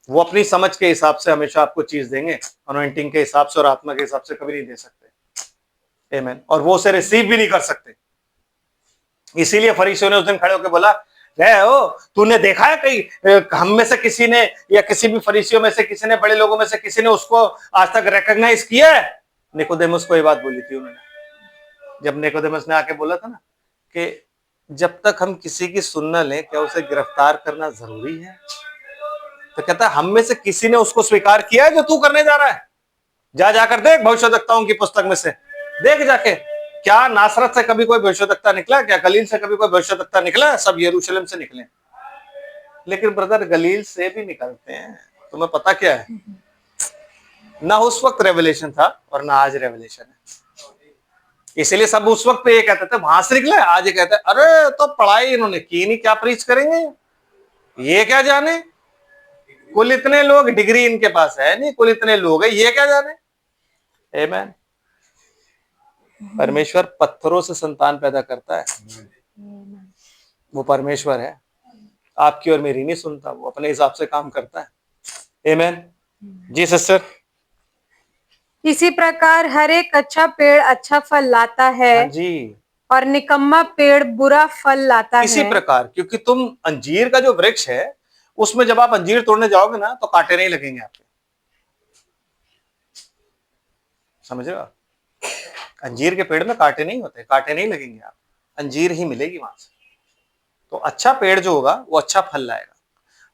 वो अपनी समझ के हिसाब से हमेशा आपको चीज देंगे, अनॉइंटिंग के हिसाब से और आत्मा के हिसाब से कभी नहीं दे सकते। आमीन। और वो उसे रिसीव भी नहीं कर सकते। इसीलिए फरीसियों ने उस दिन खड़े होकर बोला, ओ तूने देखा है कहीं हम में से किसी ने या किसी भी फरीसियों में से किसी ने, बड़े लोगों में से किसी ने उसको आज तक रिकॉग्नाइज किया है? निकोदेमुस को ये बात बोली थी उन्होंने, जब निकोदेमुस ने आके बोला था ना कि जब तक हम किसी की सुन न लें क्या उसे गिरफ्तार करना जरूरी है? तो कहता है हम में से किसी ने उसको स्वीकार किया है जो तू करने जा रहा है? जाकर देख भविष्यवक्ताओं की पुस्तक में से, देख जाके, क्या नासरत से कभी कोई भविष्यवक्ता निकला? क्या गलील से कभी कोई भविष्यवक्ता निकला? सब यरूशलेम से निकले। लेकिन ब्रदर गलील से भी निकलते हैं, तुम्हें पता क्या है? ना उस वक्त रेवलेशन था और ना आज रेवलेशन है। इसीलिए सब उस वक्त ये कहते थे वहां से निकले, आज ये कहते हैं अरे तो पढ़ाई इन्होंने की नहीं, क्या प्रीच करेंगे, ये क्या जाने, कुल इतने लोग, डिग्री इनके पास है नहीं, कुल इतने लोग है, ये क्या जाने। आमीन। परमेश्वर पत्थरों से संतान पैदा करता है, वो परमेश्वर है, आपकी और मेरी नहीं सुनता, वो अपने हिसाब से काम करता है। आमीन। जी सिस्टर। इसी प्रकार हर एक अच्छा पेड़ अच्छा फल लाता है, हाँ जी, और निकम्मा पेड़ बुरा फल लाता इसी है। प्रकार, क्योंकि तुम अंजीर का जो वृक्ष है उसमें जब आप अंजीर तोड़ने जाओगे ना तो कांटे नहीं लगेंगे आपके, समझ रहे हो? अंजीर के पेड़ में कांटे नहीं होते, कांटे नहीं लगेंगे, आप अंजीर ही मिलेगी वहां से। तो अच्छा पेड़ जो होगा वो अच्छा फल लाएगा,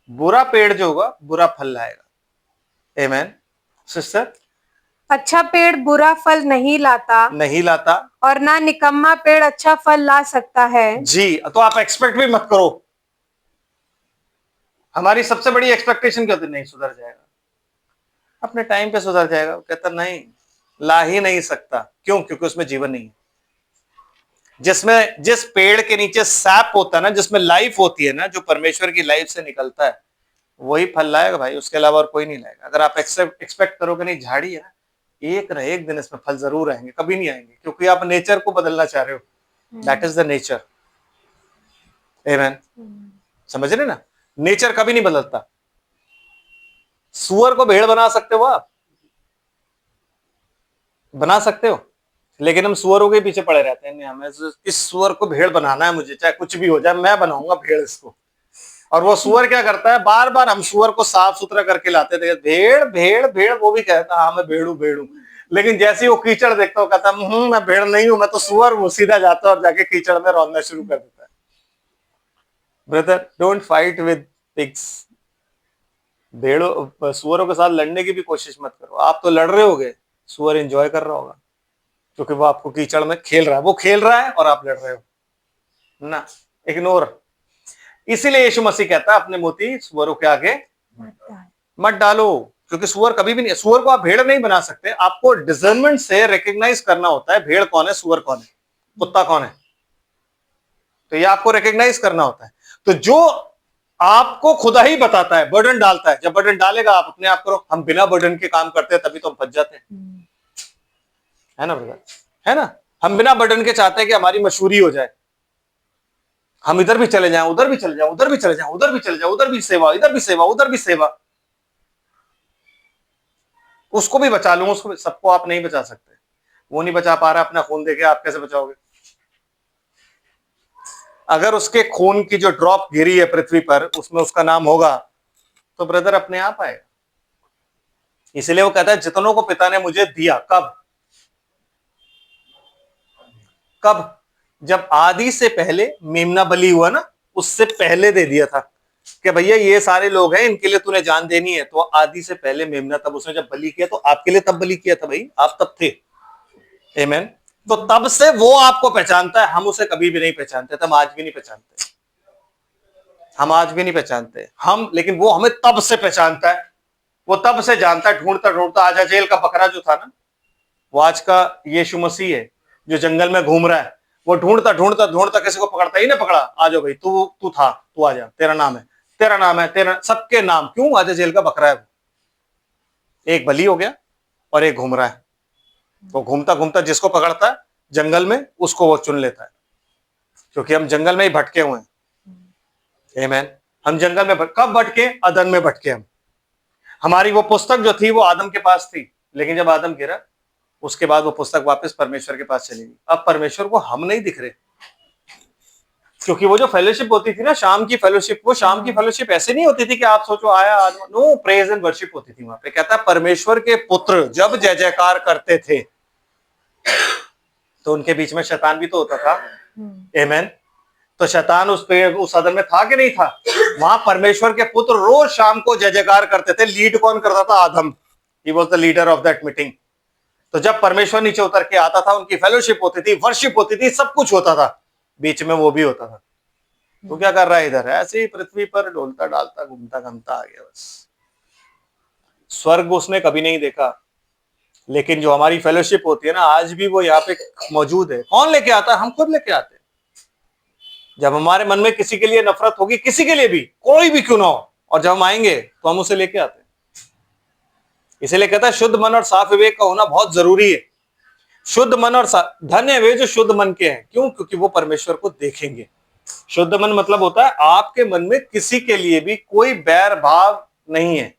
बुरा पेड़ जो होगा बुरा फल लाएगा। आमीन सिस्टर। अच्छा पेड़ बुरा फल नहीं लाता, नहीं लाता, और ना निकम्मा पेड़ अच्छा फल ला सकता है। जी। तो आप एक्सपेक्ट भी मत करो। हमारी सबसे बड़ी एक्सपेक्टेशन क्या होती है? नहीं सुधर जाएगा, अपने टाइम पे सुधर जाएगा। कहता नहीं, ला ही नहीं सकता। क्यों? क्योंकि उसमें जीवन नहीं है। जिसमें, जिस पेड़ के नीचे सैप होता है ना, जिसमें लाइफ होती है ना, जो परमेश्वर की लाइफ से निकलता है, वही फल लाएगा भाई, उसके अलावा और कोई नहीं लाएगा। अगर आप एक्सपेक्ट करोगे नहीं झाड़ी है ना, एक ना एक दिन इसमें फल जरूर आएंगे, कभी नहीं आएंगे, क्योंकि आप नेचर को बदलना चाह रहे हो। That is the nature. आमीन। समझ रहे ना? नेचर कभी नहीं बदलता। सुअर को भेड़ बना सकते हो आप, बना सकते हो, लेकिन हम सुअरों के पीछे पड़े रहते हैं। नहीं, हमें इस सुअर को भेड़ बनाना है, मुझे चाहे कुछ भी हो जाए, मैं बनाऊंगा भेड़ इसको। और वो सुअर क्या करता है? बार बार हम सुअर को साफ सुथरा करके लाते थे, भेड़ भेड़ भेड़, वो भी कहता हाँ मैं भेड़ू भेड़ू, लेकिन जैसे ही वो कीचड़ देखता हो कहता मैं भेड़ नहीं हूं, मैं तो सुअर हूं। सीधा जाता है और जाके कीचड़ में रौंदना शुरू कर देता है। Brother don't fight with pigs. भेड़ों सुअरों के साथ लड़ने की भी कोशिश मत करो। आप तो लड़ रहे होगे, सुअर एंजॉय कर रहा होगा, क्योंकि वो आपको कीचड़ में खेल रहा है, वो खेल रहा है और आप लड़ रहे हो ना। इग्नोर। इसीलिए यीशु मसीह कहता है अपने मोती सुअरों के आगे मत डालो, क्योंकि सुअर कभी भी नहीं, सुअर को आप भेड़ नहीं बना सकते। आपको डिजर्नमेंट से रिकॉग्नाइज करना होता है भेड़ कौन है, सुअर कौन है, कुत्ता कौन है। तो ये आपको रिकॉग्नाइज करना होता है। तो जो आपको खुदा ही बताता है, बर्डन डालता है। जब बर्डन डालेगा आप अपने आप करो। हम बिना बर्डन के काम करते हैं तभी तो हम फंस जाते हैं, है ना ब्रदर, है ना। हम बिना बर्डन के चाहते हैं कि हमारी मशहूरी हो जाए, हम इधर भी चले जाएं, उधर भी चले जाएं, उधर भी चले जाएं, उधर भी चले जाएं, उधर भी सेवा, इधर भी सेवा, उधर भी सेवा। उसको भी बचा लूं, उसको सबको आप नहीं बचा सकते। वो नहीं बचा पा रहा अपना खून देके, आप कैसे बचाओगे? अगर उसके खून की जो ड्रॉप गिरी है पृथ्वी पर, उसमें उसका नाम होगा, तो ब्रदर अपने आप आएगा। इसलिए वो कहता है जितनों को पिता ने मुझे दिया। कब? कब? जब आदि से पहले मेमना बलि हुआ ना, उससे पहले दे दिया था कि भैया ये सारे लोग हैं, इनके लिए तूने जान देनी है। तो आदि से पहले मेमना, तब उसने जब बलि किया तो आपके लिए तब बलि किया था भाई, आप तब थे। आमीन। तो तब से वो आपको पहचानता है, हम उसे कभी भी नहीं पहचानते थे, हम आज भी नहीं पहचानते, हम आज भी नहीं पहचानते हम, लेकिन वो हमें तब से पहचानता है, वो तब से जानता है। ढूंढता ढूंढता आज जेल का बकरा जो था ना, वो आज का यीशु मसीह है जो जंगल में घूम रहा है। वो ढूंढता ढूंढता ढूंढता किसी को पकड़ता ही ना, पकड़ा, आ जाओ भाई, तू तू था, तू आ जा, तेरा नाम है, तेरा नाम है, तेरा, सबके नाम। क्यों? आज जेल का बकरा है वो। एक बलि हो गया और एक घूम रहा है। वो घूमता घूमता जिसको पकड़ता है जंगल में, उसको वो चुन लेता है, क्योंकि हम जंगल में ही भटके हुए हैं। आमीन। हम जंगल में कब भटके? अदन में भटके हम। हमारी वो पुस्तक जो थी वो आदम के पास थी, लेकिन जब आदम गिरा उसके बाद वो पुस्तक वापस परमेश्वर के पास चली गई। अब परमेश्वर को हम नहीं दिख रहे, क्योंकि वो जो फेलोशिप होती थी ना, शाम की फेलोशिप, वो शाम की फेलोशिप ऐसे नहीं होती थी कि आप सोचो आया आदम, नो, प्रेज एंड वर्शिप होती थी वहां पे। कहता है परमेश्वर के पुत्र जब जय जयकार करते थे तो उनके बीच में शैतान भी तो होता था। आमीन। तो शैतान उस सदन में था कि नहीं था? वहां परमेश्वर के पुत्र रोज शाम को जय जयकार करते थे। लीड कौन करता था? Adam. He was the leader of that meeting. तो जब परमेश्वर नीचे उतर के आता था, उनकी फेलोशिप होती थी, वर्शिप होती थी, सब कुछ होता था, बीच में वो भी होता था। तो क्या कर रहा है इधर? ऐसे ही पृथ्वी पर डोलता डालता घूमता घूमता आ गया बस। स्वर्ग उसने कभी नहीं देखा, लेकिन जो हमारी फेलोशिप होती है ना, आज भी वो यहाँ पे मौजूद है। कौन लेके आता है? हम खुद लेके आते हैं। जब हमारे मन में किसी के लिए नफरत होगी, किसी के लिए भी, कोई भी क्यों ना हो, और जब हम आएंगे तो हम उसे लेके आते हैं। इसीलिए कहता है शुद्ध मन और साफ विवेक का होना बहुत जरूरी है। शुद्ध मन और धन्य वे जो शुद्ध मन के हैं। क्यों? क्योंकि वो परमेश्वर को देखेंगे। शुद्ध मन मतलब होता है आपके मन में किसी के लिए भी कोई बैर भाव नहीं है,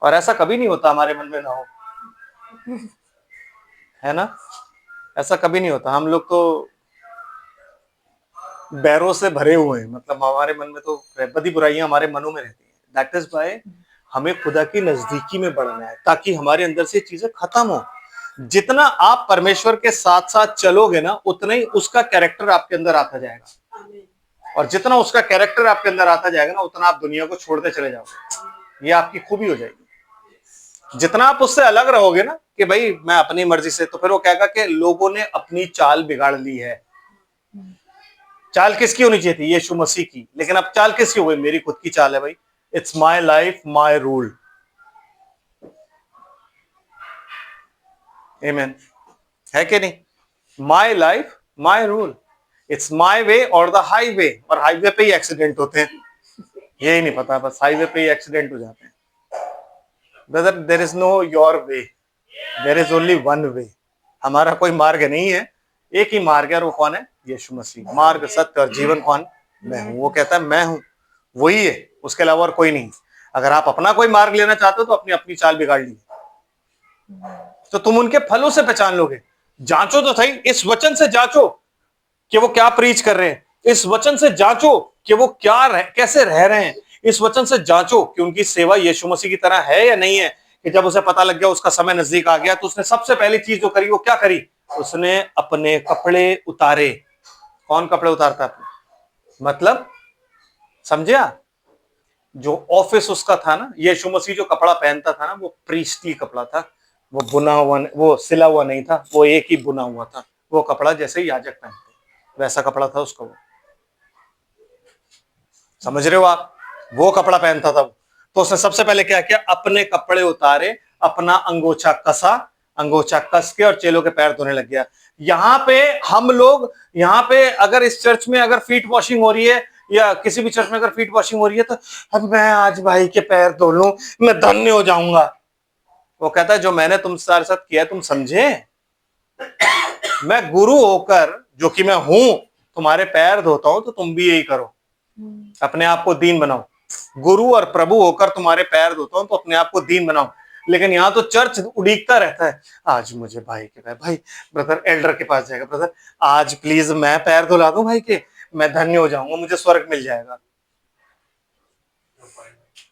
और ऐसा कभी नहीं होता हमारे मन में ना हो, है ना। ऐसा कभी नहीं होता। हम लोग तो बैरों से भरे हुए हैं, मतलब हमारे मन में तो बदी बुराइयां हमारे मनों में रहती हैं। दैट इज व्हाई हमें खुदा की नजदीकी में बढ़ना है, ताकि हमारे अंदर से चीजें खत्म हो। जितना आप परमेश्वर के साथ साथ चलोगे ना, उतना ही उसका कैरेक्टर आपके अंदर आता जाएगा, और जितना उसका कैरेक्टर आपके अंदर आता जाएगा ना, उतना आप दुनिया को छोड़ते चले जाओगे। ये आपकी खूबी हो जाएगी। जितना आप उससे अलग रहोगे ना कि भाई मैं अपनी मर्जी से, तो फिर वो कहेगा कि लोगों ने अपनी चाल बिगाड़ ली है। चाल किसकी होनी चाहिए थी? यीशु मसीह की। लेकिन अब चाल किसकी हो गई? मेरी खुद की चाल है भाई। It's my life my rule. आमीन। है कि नहीं? My life my rule, it's my way और द हाईवे। और हाईवे पे ही एक्सीडेंट होते हैं, यही नहीं पता, बस हाईवे पे ही एक्सीडेंट हो जाते हैं। Brother, there is no your way, there is only one way. हमारा कोई मार्ग नहीं है, एक ही मार्ग है, और वो कौन है? यीशु मसीह। मार्ग, सत्य और जीवन कौन? मैं हूं। वो कहता है मैं हूं, वही है, उसके अलावा और कोई नहीं। अगर आप अपना कोई मार्ग लेना चाहते हो तो अपनी अपनी चाल बिगाड़ लीजिए, तो तुम उनके फलों से पहचान लोगे। जांचो तो सही, इस वचन से जांचो कि वो क्या प्रीच कर रहे हैं, इस वचन से जांचो कि वो कैसे रह रहे हैं, इस वचन से जांचो कि उनकी सेवा यीशु मसीह की तरह है या नहीं है। कि जब उसे पता लग गया उसका समय नजदीक आ गया, तो उसने सबसे पहली चीज जो करी वो क्या करी? उसने अपने कपड़े उतारे। कौन कपड़े उतारता अपने? मतलब समझिया, जो ऑफिस उसका था ना, यीशु मसीह जो कपड़ा पहनता था ना, वो प्रीस्टली कपड़ा था। वो बुना हुआ, वो सिला हुआ नहीं था, वो एक ही बुना हुआ था। वो कपड़ा जैसे याजक पहनते वैसा कपड़ा था उसका। वो समझ रहे हो आप? वो कपड़ा पहनता था। तो उसने सबसे पहले क्या किया? अपने कपड़े उतारे, अपना अंगोछा कसा, अंगोछा कस के और चेलों के पैर धोने लग गया। यहाँ पे हम लोग, यहाँ पे अगर इस चर्च में अगर फीट वॉशिंग हो रही है, या किसी भी चर्च में अगर फीट वॉशिंग हो रही है तो अब मैं आज भाई के पैर धो लूं, मैं धन्य हो जाऊंगा। वो कहता है जो मैंने तुमसे साथ किया तुम समझे? मैं गुरु होकर जो कि मैं हूं तुम्हारे पैर धोता हूं, तो तुम भी यही करो, अपने आप को दीन बनाओ। गुरु और प्रभु होकर तुम्हारे पैर धोता हूं तो अपने आप को दीन बनाओ। लेकिन यहां तो चर्च उड़ीकता रहता है, आज मुझे भाई के पैर, भाई ब्रदर एल्डर के पास जाएगा, ब्रदर आज प्लीज मैं पैर धुला दूं भाई के, मैं धन्य हो जाऊंगा, मुझे स्वर्ग मिल जाएगा।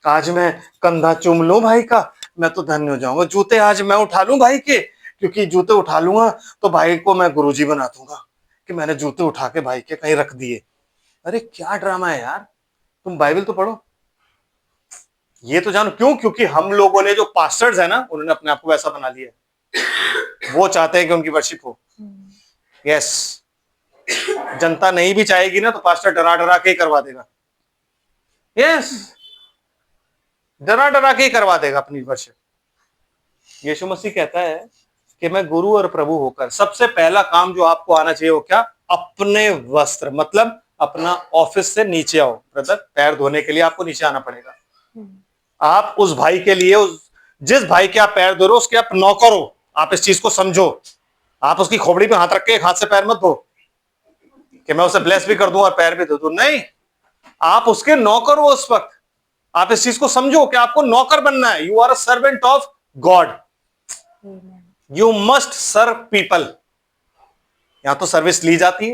आज मैं कंधा चूम लूं भाई का, मैं तो धन्य हो जाऊंगा। जूते आज मैं उठा लूं भाई के, क्योंकि जूते उठा लूंगा तो भाई को मैं गुरुजी बना दूंगा कि मैंने जूते उठा के भाई के कहीं रख दिए। अरे क्या ड्रामा है यार, तुम बाइबल तो पढ़ो, ये तो जानो। क्यों? क्योंकि हम लोगों ने जो पास्टर्स है ना, उन्होंने अपने आप को वैसा बना लिया। वो चाहते हैं कि उनकी वर्शिप हो। यस, जनता नहीं भी चाहेगी ना तो पास्टर डरा डरा के ही करवा देगा। यस, डरा डरा के ही करवा देगा अपनी वर्शिप। यीशु मसीह कहता है कि मैं गुरु और प्रभु होकर, सबसे पहला काम जो आपको आना चाहिए वो क्या? अपने वस्त्र, मतलब अपना ऑफिस से नीचे आओ। ब्रदर पैर धोने के लिए आपको नीचे आना पड़ेगा। आप उस भाई के लिए, जिस भाई के आप पैर धो रहे हो उसके आप नौकर हो। आप इस चीज को समझो। आप उसकी खोपड़ी पे हाथ रख के एक हाथ से पैर मत धो कि मैं उसे ब्लेस भी कर दूं और पैर भी धो दूं। नहीं, आप उसके नौकर हो उस वक्त। आप इस चीज को समझो कि आपको नौकर बनना है। You are a servant of God, you must serve people. यहां तो सर्विस ली जाती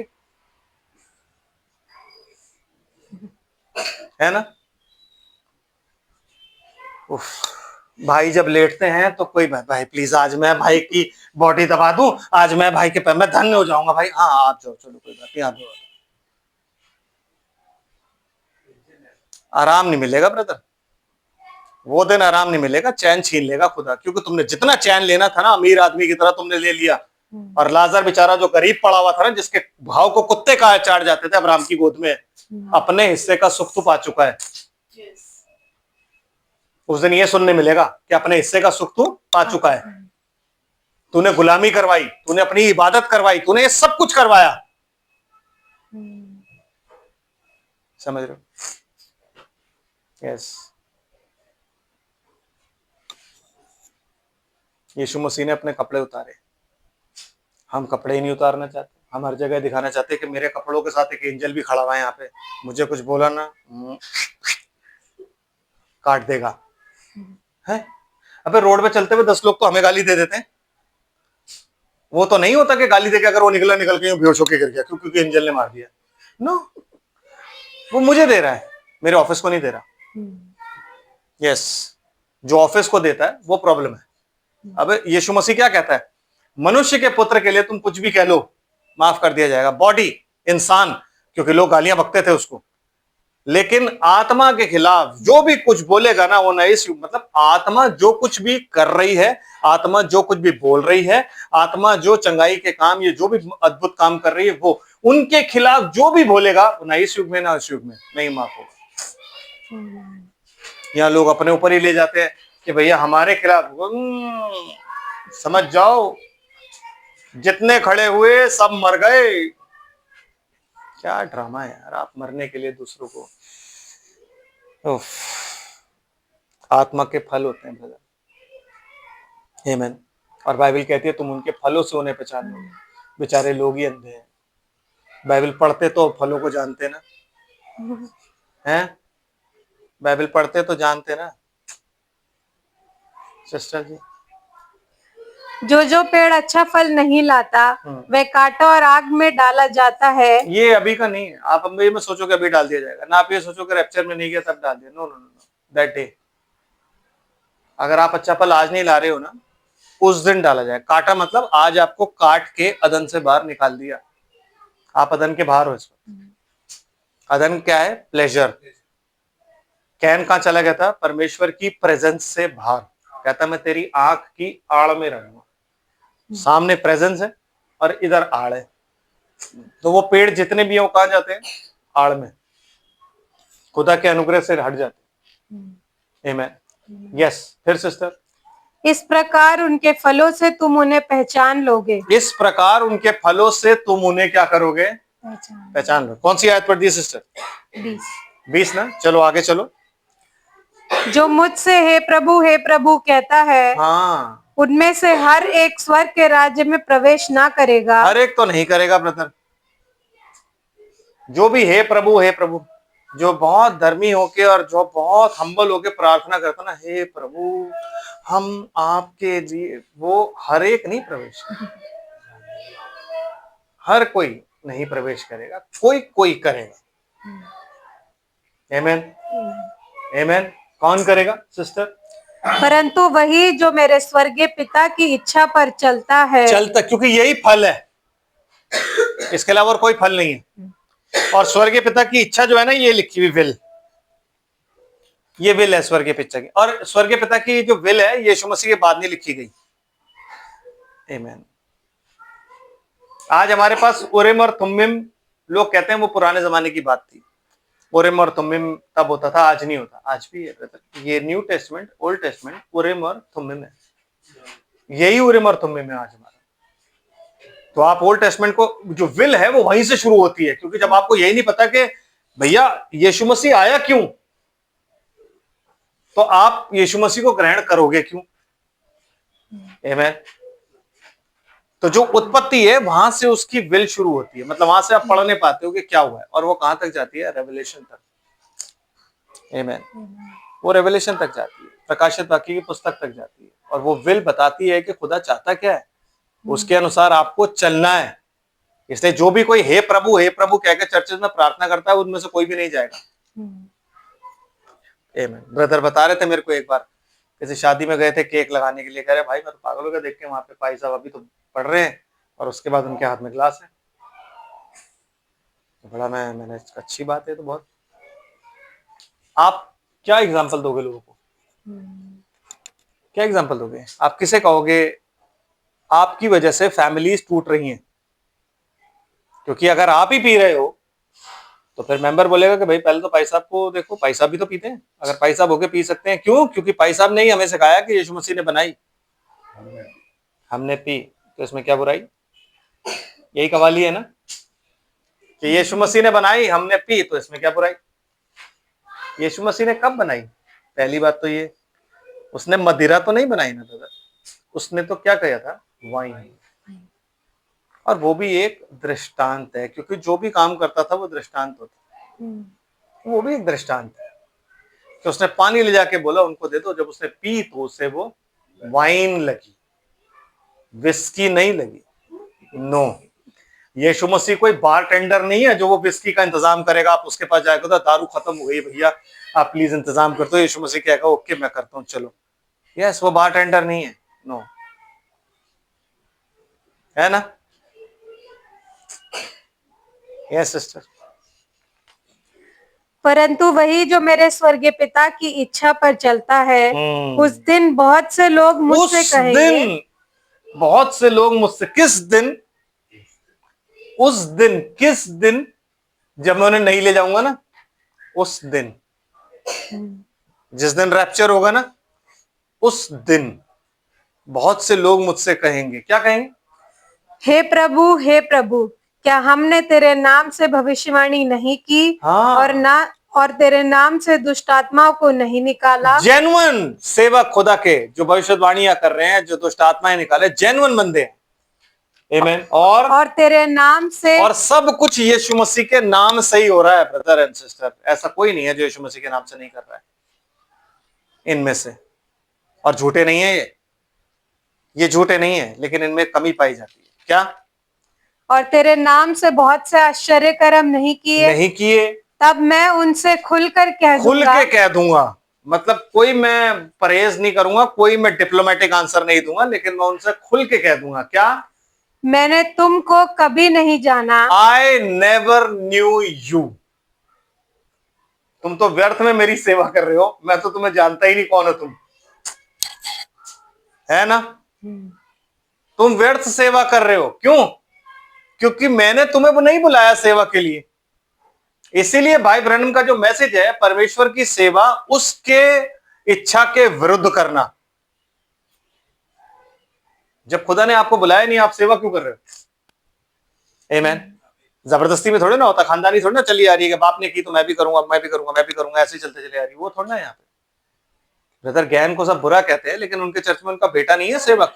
है ना? उफ, भाई जब लेटते हैं तो कोई भाई प्लीज आज मैं भाई की बॉडी दबा दूं, आज मैं भाई के पैर, मैं धन्य हो जाऊंगा भाई। हाँ आप जाओ, चलो कोई बात नहीं, आप जाओ। आराम नहीं मिलेगा ब्रदर, वो दिन आराम नहीं मिलेगा, चैन छीन लेगा खुदा। क्योंकि तुमने जितना चैन लेना था ना अमीर आदमी की तरह तुमने ले लिया। और लाजर बेचारा जो गरीब पड़ा हुआ था ना, जिसके भाव को कुत्ते का चाट जाते थे अब्राहम की गोद में, अपने हिस्से का सुख तो पा चुका है। उस दिन ये सुनने मिलेगा कि अपने हिस्से का सुख तू पा चुका है। तूने गुलामी करवाई, तूने अपनी इबादत करवाई, तूने ये सब कुछ करवाया। समझ रहे हो? यस, यीशु मसीह ने अपने कपड़े उतारे, हम कपड़े ही नहीं उतारना चाहते। हम हर जगह दिखाना चाहते हैं कि मेरे कपड़ों के साथ एक एंजल भी खड़ा हुआ है यहाँ पे, मुझे कुछ बोला ना काट देगा। है? अबे रोड पे चलते हुए 10 लोग तो हमें गाली दे देते हैं। वो तो नहीं होता कि गाली देके अगर वो निकल के बेहोश होके गिर गया क्योंकि एंजल ने मार दिया। नो, वो मुझे दे रहा है, मेरे ऑफिस को नहीं दे रहा। यस, जो ऑफिस को देता है वो प्रॉब्लम है। अब यीशु मसीह क्या कहता है? मनुष्य के पुत्र के लिए तुम कुछ भी कह लो, माफ कर दिया जाएगा। बॉडी, इंसान, क्योंकि लोग गालियां बकते थे उसको। लेकिन आत्मा के खिलाफ जो भी कुछ बोलेगा ना, वो नए युग, मतलब आत्मा जो कुछ भी कर रही है, आत्मा जो कुछ भी बोल रही है, आत्मा जो चंगाई के काम, ये जो भी अद्भुत काम कर रही है, वो उनके खिलाफ जो भी बोलेगा, ना इस युग में ना उस युग में नहीं माफ होगा। यहाँ लोग अपने ऊपर ही ले जाते हैं कि भैया हमारे खिलाफ, समझ जाओ जितने खड़े हुए सब मर गए। क्या ड्रामा है यार, आप मरने के लिए दूसरों को। उफ, आत्मा के फल होते हैं ब्रदर। आमीन। और बाइबल कहती है तुम उनके फलों से उन्हें पहचान लो। बेचारे लोग ही अंधे हैं, बाइबल पढ़ते तो फलों को जानते ना, हैं? बाइबल पढ़ते तो जानते ना सिस्टर जी। जो जो पेड़ अच्छा फल नहीं लाता वह काटा और आग में डाला जाता है। ये अभी का नहीं है, आप अभी में सोचो कि अभी डाल दिया जाएगा ना, आप ये सोचो कि रैप्चर में नहीं गया तब डाल दिया। No no no, that day. अगर आप अच्छा फल आज नहीं ला रहे हो ना, उस दिन डाला जाए। काटा मतलब आज आपको काट के अदन से बाहर निकाल दिया, आप अदन के बाहर हो इस वक्त। अदन क्या है? प्लेजर। कैन कहां चला गया था? परमेश्वर की प्रेजेंस से बाहर। कहता मैं तेरी आंख की आड़ में रहूंगा। सामने प्रेजेंस है और इधर आड़ है, तो वो पेड़ जितने भी हो कहां जाते हैं? आड़ में, खुदा के अनुग्रह से हट जाते हैं। आमीन। यस, फिर सिस्टर। इस प्रकार उनके फलों से तुम उन्हें पहचान लोगे। इस प्रकार उनके फलों से तुम उन्हें क्या करोगे? पहचान लो। कौन सी आयत पढ़ दी सिस्टर? 20 ना। चलो आगे चलो। जो मुझसे हे प्रभु कहता है, हाँ, उनमें से हर एक स्वर्ग के राज्य में प्रवेश ना करेगा। हर एक तो नहीं करेगा ब्रदर। जो भी हे प्रभु, जो बहुत धर्मी होके और जो बहुत हम्बल होके प्रार्थना करता ना, हे प्रभु हम आपके लिए, वो हर एक नहीं प्रवेश करेगा। हर कोई नहीं प्रवेश करेगा, कोई कोई करेगा। आमेन, आमेन। कौन करेगा सिस्टर? परंतु वही जो मेरे स्वर्गीय पिता की इच्छा पर चलता है, क्योंकि यही फल है, इसके अलावा और कोई फल नहीं है। और स्वर्गीय पिता की इच्छा जो है ना, ये लिखी हुई विल, ये विल है स्वर्गीय पिता की। और स्वर्गीय पिता की जो विल है, यीशु मसीह के बाद नहीं लिखी गई। आमीन। आज हमारे पास उरिम और तुम्मिम, लोग कहते हैं वो पुराने जमाने की बात थी। उरिम और तुम्मिम तब होता था, आज नहीं होता। आज भी है। ये न्यू टेस्टमेंट, ओल्ड टेस्टमेंट, उरिम और तुम्मिम है। यही उरिम और तुम्मिम है आज हमारा। तो आप ओल्ड टेस्टमेंट को, जो विल है वो वहीं से शुरू होती है। क्योंकि जब आपको यही नहीं पता कि भैया यीशु मसीह आया क्यों, तो आप यीशु मसीह को ग्रहण करोगे क्यों? आमीन। तो जो उत्पत्ति है वहां से उसकी विल शुरू होती है। मतलब वहां से आप पढ़ नहीं पाते हो कि क्या हुआ है, और वो कहां तक जाती है? रेवलेशन तक। आमीन। वो रेवलेशन तक जाती है, प्रकाशित वाक्य की पुस्तक तक जाती है। और वो विल बताती है कि खुदा चाहता क्या है, उसके अनुसार आपको चलना है। इसलिए जो भी कोई हे प्रभु कहकर चर्चेज में प्रार्थना करता है, उनमें से कोई भी नहीं जाएगा। आमीन। ब्रदर बता रहे थे मेरे को, एक बार किसी शादी में गए थे केक लगाने के लिए, कह रहे भाई मैं तो पागल हो गया देख के, वहां पे भाई साहब अभी तो पढ़ रहे हैं और उसके बाद उनके हाथ में ग्लास है। तो बड़ा मैंने अच्छी बात है। तो बहुत, आप क्या एग्जाम्पल दोगे लोगों को? क्या एग्जाम्पल दोगे? आप किसे कहोगे आपकी वजह से फैमिलीज टूट रही हैं? क्योंकि अगर आप ही पी रहे हो तो फिर मेंबर बोलेगा कि भाई पहले तो भाई साहब को देखो, भाई साहब भी तो पीते हैं। अगर भाई साहब होके पी सकते हैं, क्यों? क्योंकि भाई साहब ने ही हमें सिखाया कि यीशु मसीह ने बनाई, हमने पी, तो इसमें क्या बुराई? यही कवाली है ना कि यीशु मसीह ने बनाई, हमने पी, तो इसमें क्या बुराई? यीशु मसीह ने कब बनाई? पहली बात तो ये, उसने मदिरा तो नहीं बनाई ना दादा, उसने तो क्या किया था? वाइन। और वो भी एक दृष्टांत है, क्योंकि जो भी काम करता था वो दृष्टांत होता, वो भी एक दृष्टांत है। कि उसने पानी ले जाके बोला उनको दे दो, जब उसने पी तो उसे वो वाइन लगी, विस्की नहीं लगी। नो, यीशु मसीह कोई बार टेंडर नहीं है जो वो विस्की का इंतजाम करेगा। आप उसके पास जाएगा तो दारू खत्म हो गई भैया, आप प्लीज इंतजाम कर दो। यीशु मसीह कहेगा ओके मैं करता हूं, चलो। यस, वो बार टेंडर नहीं है। नो, है ना? Yes sister. परंतु वही जो मेरे स्वर्गीय पिता की इच्छा पर चलता है, उस दिन बहुत से लोग मुझसे कहेंगे, बहुत से लोग मुझसे, किस दिन? उस दिन, किस दिन? जब मैं उन्हें नहीं ले जाऊंगा ना, उस दिन, जिस दिन रैप्चर होगा ना, उस दिन बहुत से लोग मुझसे कहेंगे, क्या कहेंगे? हे प्रभु क्या हमने तेरे नाम से भविष्यवाणी नहीं की? हाँ। और तेरे नाम से दुष्ट आत्माओं को नहीं निकाला? जेन्युइन सेवक खुदा के जो भविष्यवाणियां कर रहे हैं, जो दुष्ट आत्माएं निकाले, जेन्युइन बंदे हैं। आमीन। और तेरे नाम से, और सब कुछ यीशु मसीह के नाम से ही हो रहा है ब्रदर एंड सिस्टर। ऐसा कोई नहीं है जो यीशु मसीह के नाम से नहीं कर रहा है इनमें से। और झूठे नहीं है ये झूठे नहीं है, लेकिन इनमें कमी पाई जाती है। क्या? और तेरे नाम से बहुत से आश्चर्य कर्म नहीं किए, तब मैं उनसे खुल के कह दूंगा। मतलब कोई मैं परहेज नहीं करूंगा, कोई मैं डिप्लोमेटिक आंसर नहीं दूंगा, लेकिन मैं उनसे खुल के कह दूंगा, क्या? मैंने तुमको कभी नहीं जाना। I never knew you. तुम तो व्यर्थ में मेरी सेवा कर रहे हो, मैं तो तुम्हें जानता ही नहीं कौन हो तुम, है ना? तुम व्यर्थ सेवा कर रहे हो। क्यों? क्योंकि मैंने तुम्हें वो नहीं बुलाया सेवा के लिए। इसीलिए भाई ब्रैनम का जो मैसेज है, परमेश्वर की सेवा उसके इच्छा के विरुद्ध करना। जब खुदा ने आपको बुलाया नहीं, आप सेवा क्यों कर रहे हो? आमीन। जबरदस्ती में थोड़े ना होता, खानदानी थोड़ी ना चली आ रही है कि बाप ने की तो मैं भी करूंगा, मैं भी करूंगा, मैं भी करूंगा, ऐसे ही चलते चले आ रही है, वो थोड़ा ना। यहाँ पे ब्रदर ज्ञान को सब बुरा कहते हैं, लेकिन उनके चर्च में उनका बेटा नहीं है सेवक,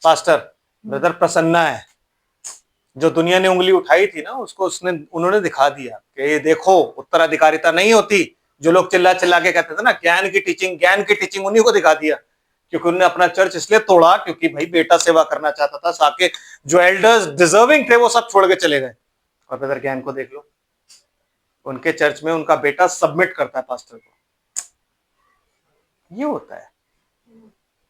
पास्टर, ब्रदर प्रसन्ना है। जो दुनिया ने उंगली उठाई थी ना, उसको उन्होंने दिखा दिया कि ये देखो उत्तराधिकारिता नहीं होती। जो लोग चिल्ला चिल्ला के कहते थे ना ज्ञान की टीचिंग, उन्हीं को दिखा दिया। क्योंकि उन्होंने अपना चर्च इसलिए तोड़ा क्योंकि भाई बेटा सेवा करना चाहता था, साके जो एल्डर्स डिजर्विंग थे वो सब छोड़ के चले गए। और ब्रदर ज्ञान को देख लो, उनके चर्च में उनका बेटा सबमिट करता है पास्टर को। ये होता है,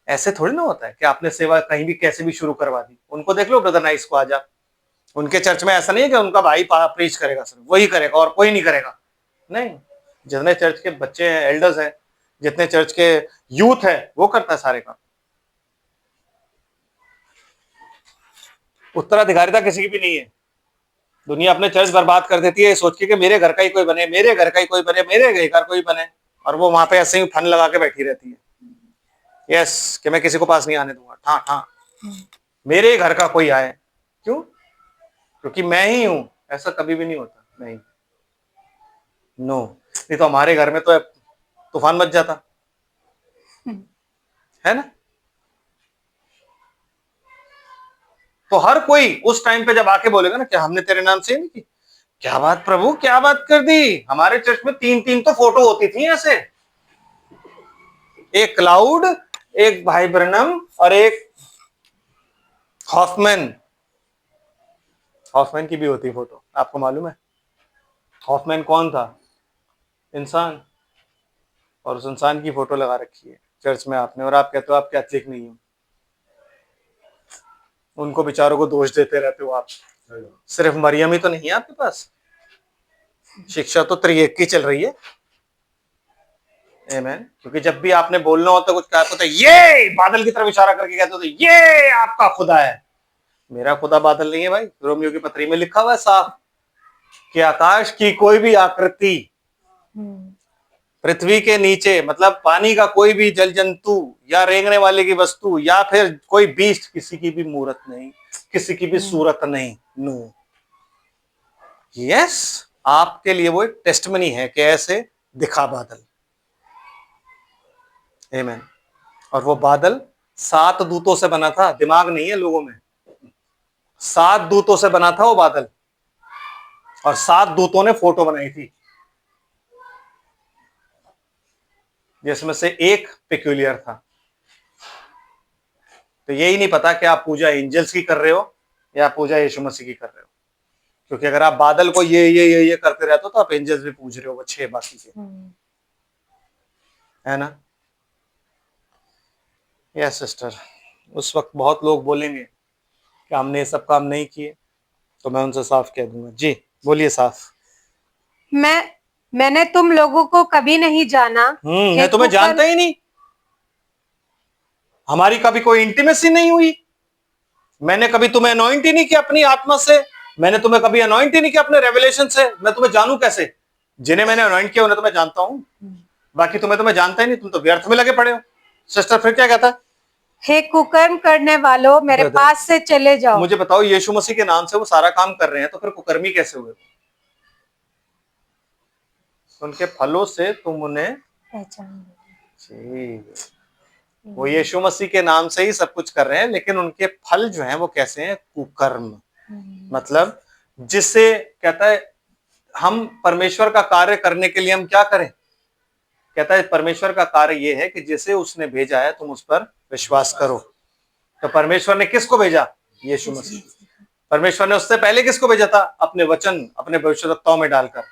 ऐसे थोड़ी ना होता है कि आपने सेवा कहीं भी कैसे भी शुरू करवा दी। उनको देख लो ब्रदर नाइस को, आजा। उनके चर्च में ऐसा नहीं है कि उनका भाई प्रीच करेगा, सिर्फ वही करेगा और कोई नहीं करेगा। नहीं, जितने चर्च के बच्चे हैं, एल्डर्स हैं, जितने चर्च के यूथ है, वो करता है सारे काम। उत्तराधिकारिता किसी की भी नहीं है। दुनिया अपने चर्च बर्बाद कर देती है सोच के कि मेरे घर का ही कोई बने, मेरे घर का ही कोई बने, मेरे घर कोई बने, और वो वहां पे ऐसे ही फन लगा के बैठी रहती है। यस, कि मैं किसी को पास नहीं आने दूंगा, हाँ हाँ, मेरे घर का कोई आए। क्यों? क्योंकि मैं ही हूं। ऐसा कभी भी नहीं होता, नहीं, नो। नहीं तो हमारे घर में तो तूफान मच जाता है ना। तो हर कोई उस टाइम पे जब आके बोलेगा ना कि हमने तेरे नाम से नहीं की, क्या बात प्रभु, क्या बात कर दी। हमारे चर्च में 3-3 तो फोटो होती थी ऐसे, एक क्लाउड, एक भाई ब्रनम और एक हॉफमैन। हॉफमैन की भी होती फोटो, आपको मालूम है? हॉफमैन कौन था? इंसान। और उस इंसान की फोटो लगा रखी है चर्च में आपने, और आप कहते हो आप कैथलिक नहीं हो। उनको बेचारों को दोष देते रहते हो आप। सिर्फ मरियम ही तो नहीं है आपके पास, शिक्षा तो त्रिएक की चल रही है। आमीन। क्योंकि जब भी आपने बोलना होता कुछ कहते होते, ये बादल की तरफ इशारा करके कहते होते ये आपका खुदा है। मेरा खुदा बादल नहीं है भाई। रोमियो की पत्री में लिखा हुआ है साफ कि आकाश की कोई भी आकृति, पृथ्वी के नीचे मतलब पानी का कोई भी जल जंतु या रेंगने वाले की वस्तु या फिर कोई बीस्ट, किसी की भी मूर्त नहीं, किसी की भी सूरत नहीं। नो। यस, आपके लिए वो एक टेस्टमनी है कि ऐसे दिखा बादल। आमीन। और वो बादल 7 दूतों से बना था, दिमाग नहीं है लोगों में। 7 दूतों से बना था वो बादल, और 7 दूतों ने फोटो बनाई थी, जिसमें से एक पेक्यूलियर था। तो यही नहीं पता कि आप पूजा एंजल्स की कर रहे हो या पूजा यीशु मसीह की कर रहे हो। क्योंकि अगर आप बादल को ये करते रहते हो तो आप एंजल्स भी पूज रहे हो, वो 6 बाकी के, है ना। यस सिस्टर, उस वक्त बहुत लोग बोलेंगे कि हमने ये सब काम नहीं किए, तो मैं उनसे साफ कह दूंगा। जी बोलिए साफ। मैंने तुम लोगों को कभी नहीं जाना। मैं तुम्हें जानता ही नहीं, हमारी कभी कोई इंटीमेसी नहीं हुई। मैंने कभी तुम्हें अनॉइंट ही नहीं किया अपनी आत्मा से, मैंने तुम्हें कभी अनॉइंट ही नहीं किया अपने रेवलेशन से। मैं तुम्हें जानूं कैसे? जिन्हें मैंने अनॉइंट किया उन्हें तो मैं जानता हूं, बाकी तुम्हें तो मैं जानता ही नहीं, तुम तो व्यर्थ में लगे पड़े हो। सिस्टर फिर क्या कहता है? हे कुकर्म करने वालों, मेरे पास से चले जाओ। मुझे बताओ, यीशु मसीह के नाम से वो सारा काम कर रहे हैं, तो फिर कुकर्मी कैसे हुए? उनके फलों से तुम उन्हें पहचान। वो यीशु मसीह के नाम से ही सब कुछ कर रहे हैं, लेकिन उनके फल जो हैं वो कैसे हैं? कुकर्म। मतलब जिससे कहता है हम परमेश्वर का कार्य करने के लिए हम क्या करें? कहता है परमेश्वर का कार्य ये है कि जिसे उसने भेजा है तुम उस पर विश्वास करो। तो परमेश्वर ने किसको भेजा? यीशु मसीह। परमेश्वर ने उससे पहले किसको भेजा था? अपने वचन, अपने भविष्यवक्ताओं में डालकर।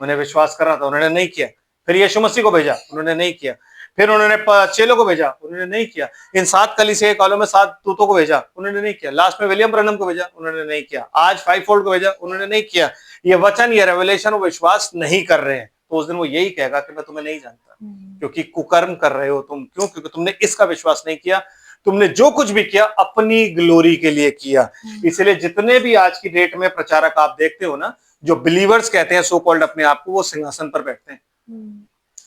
उन्हें विश्वास करना था, उन्होंने नहीं किया। फिर यीशु मसीह को भेजा, उन्होंने नहीं किया। फिर उन्होंने चेलों को भेजा, उन्होंने नहीं किया। इन 7 कलीसिया कालों में 7 दूतों को भेजा, उन्होंने नहीं किया। लास्ट में विलियम ब्रनम को भेजा, उन्होंने नहीं किया। आज 5 फोल्ड को भेजा, उन्होंने नहीं किया। ये वचन, ये रेवलेशन वो विश्वास नहीं कर रहे हैं, तो उस दिन वो यही कहेगा कि मैं तुम्हें नहीं जानता, क्योंकि कुकर्म कर रहे हो तुम। क्यों? क्योंकि तुमने इसका विश्वास नहीं किया। तुमने जो कुछ भी किया अपनी ग्लोरी के लिए किया। इसलिए जितने भी आज की डेट में प्रचारक आप देखते हो ना, जो बिलीवर्स कहते हैं सो कॉल्ड अपने आप को, वो सिंहासन पर बैठते हैं।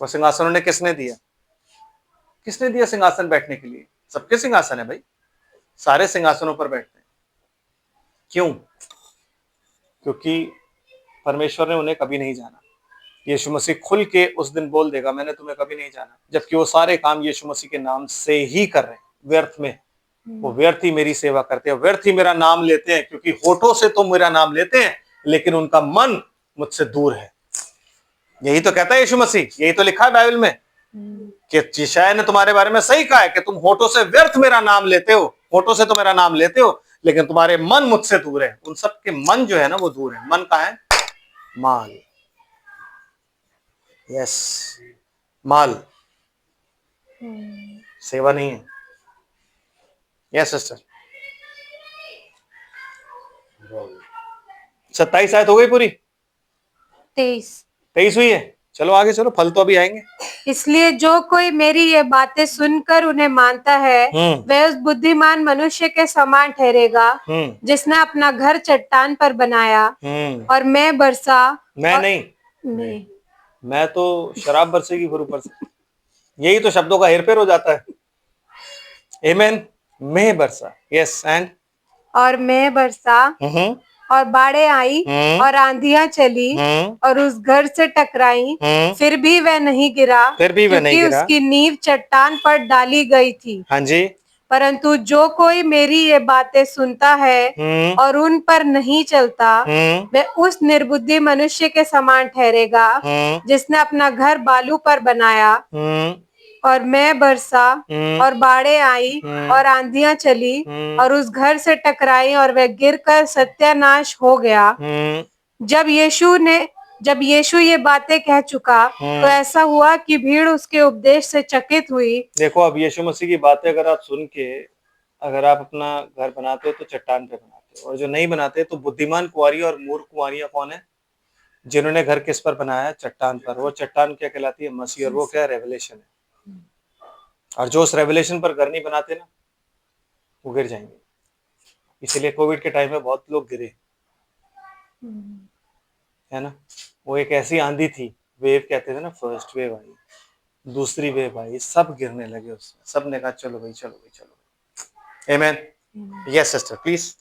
वो सिंहासन उन्हें किसने दिया? किसने दिया सिंहासन बैठने के लिए? सबके सिंहासन है भाई, सारे सिंहासनों पर बैठते हैं। क्यों? क्योंकि परमेश्वर ने उन्हें कभी नहीं जाना। यीशु मसीह खुल के उस दिन बोल देगा, मैंने तुम्हें कभी नहीं जाना, जबकि वो सारे काम यीशु मसीह के नाम से ही कर रहे हैं। व्यर्थ में वो व्यर्थ ही मेरी सेवा करते हैं, व्यर्थ ही मेरा नाम लेते हैं, क्योंकि होठों से तो मेरा नाम लेते हैं लेकिन उनका मन मुझसे दूर है। यही तो कहता है यीशु मसीह, यही तो लिखा है बाइबल में कि यशायाह ने तुम्हारे बारे में सही कहा है कि तुम होठों से व्यर्थ मेरा नाम लेते हो, होठों से तो मेरा नाम लेते हो लेकिन तुम्हारे मन मुझसे दूर है। उन सब के मन जो है ना वो दूर है। मन का है माल, यस, माल, सेवा नहीं है। Yes sister. 27 आयत हो गई पूरी? 23 हुई है। चलो आगे चलो, फल तो अभी आएंगे। इसलिए जो कोई मेरी ये बातें सुनकर उन्हें मानता है वह उस बुद्धिमान मनुष्य के समान ठहरेगा जिसने अपना घर चट्टान पर बनाया और मैं बरसा। मैं नहीं, मैं तो शराब बरसेगी फिर ऊपर से। यही तो शब्दों का हेरफेर हो जाता है। आमेन। मैं बरसा, यस, एंड और मैं बरसा और बाढ़ें आई और आंधियां चली और उस घर से टकराई, फिर भी वह नहीं गिरा, क्योंकि उसकी नींव चट्टान पर डाली गई थी। हाँ जी। परंतु जो कोई मेरी ये बातें सुनता है और उन पर नहीं चलता वह उस निर्बुद्धि मनुष्य के समान ठहरेगा जिसने अपना घर बालू पर बनाया और मैं बरसा और बाढ़ें आई और आंधियां चली और उस घर से टकराई और वह गिरकर सत्यानाश हो गया। जब यीशु ये बातें कह चुका तो ऐसा हुआ कि भीड़ उसके उपदेश से चकित हुई। देखो, अब यीशु मसीह की बातें अगर आप सुन के अगर आप अपना घर बनाते हो तो चट्टान पे बनाते हो, और जो नहीं बनाते तो बुद्धिमान कुंवारी और मूर्ख कुंवारियां कौन है? जिन्होंने घर किस पर बनाया? चट्टान पर। वो चट्टान क्या कहलाती है? मसीह। और वो क्या? रेवलेशन है। और जो उस रेवलेशन पर घर नहीं बनाते ना वो गिर जाएंगे। इसीलिए कोविड के टाइम में बहुत लोग गिरे, है ना। वो एक ऐसी आंधी थी, वेव कहते थे ना, फर्स्ट वेव आई, दूसरी वेव आई, सब गिरने लगे उसमें। सब ने कहा चलो भाई, चलो भाई, चलो भाई। आमेन। Yes sister please.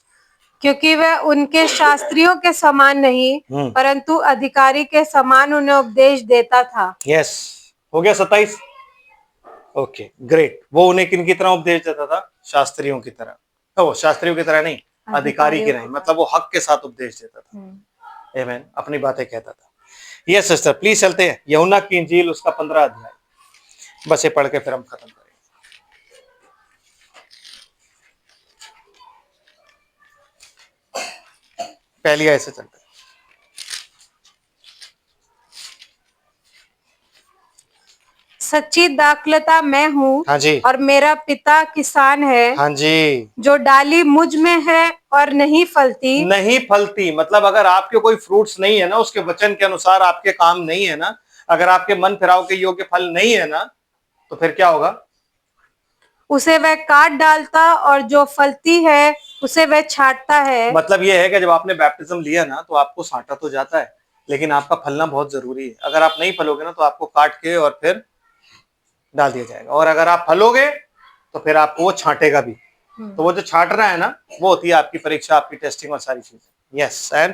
क्योंकि वह उनके शास्त्रियों के समान नहीं परंतु अधिकारी के समान उन्हें उपदेश देता था। यस, हो गया 27। Okay great. वो उन्हें किन की तरह उपदेश देता था? शास्त्रियों की तरह। ओ, शास्त्रियों की तरह नहीं, अधिकारी की नहीं, मतलब वो हक के साथ उपदेश देता था। आमेन। अपनी बातें कहता था। यस सिस्टर प्लीज चलते हैं यूहन्ना की इंजील उसका 15 अध्याय, बस ये पढ़ के फिर हम खत्म करेंगे। पहली आयत से चलते हैं। सच्ची दाखलता मैं हूँ, हाँ जी, और मेरा पिता किसान है। हाँ जी। जो डाली मुझ में है और नहीं फलती, मतलब अगर आपके कोई फ्रूट्स नहीं है ना, उसके वचन के अनुसार आपके काम नहीं है ना, अगर आपके मन फिराव के योग्य फल नहीं है ना, तो फिर क्या होगा? उसे वह काट डालता और जो फलती है उसे वह छांटता है। मतलब यह है कि जब आपने बैप्टिज्म लिया ना तो आपको साटा तो जाता है, लेकिन आपका फलना बहुत जरूरी है। अगर आप नहीं फलोगे ना तो आपको काट के और फिर डाल दिया जाएगा, और अगर आप फलोगे तो फिर आपको वो छांटेगा भी। तो वो जो छांट रहा है ना, वो होती है आपकी परीक्षा, आपकी टेस्टिंग और सारी चीजें। यस, एंड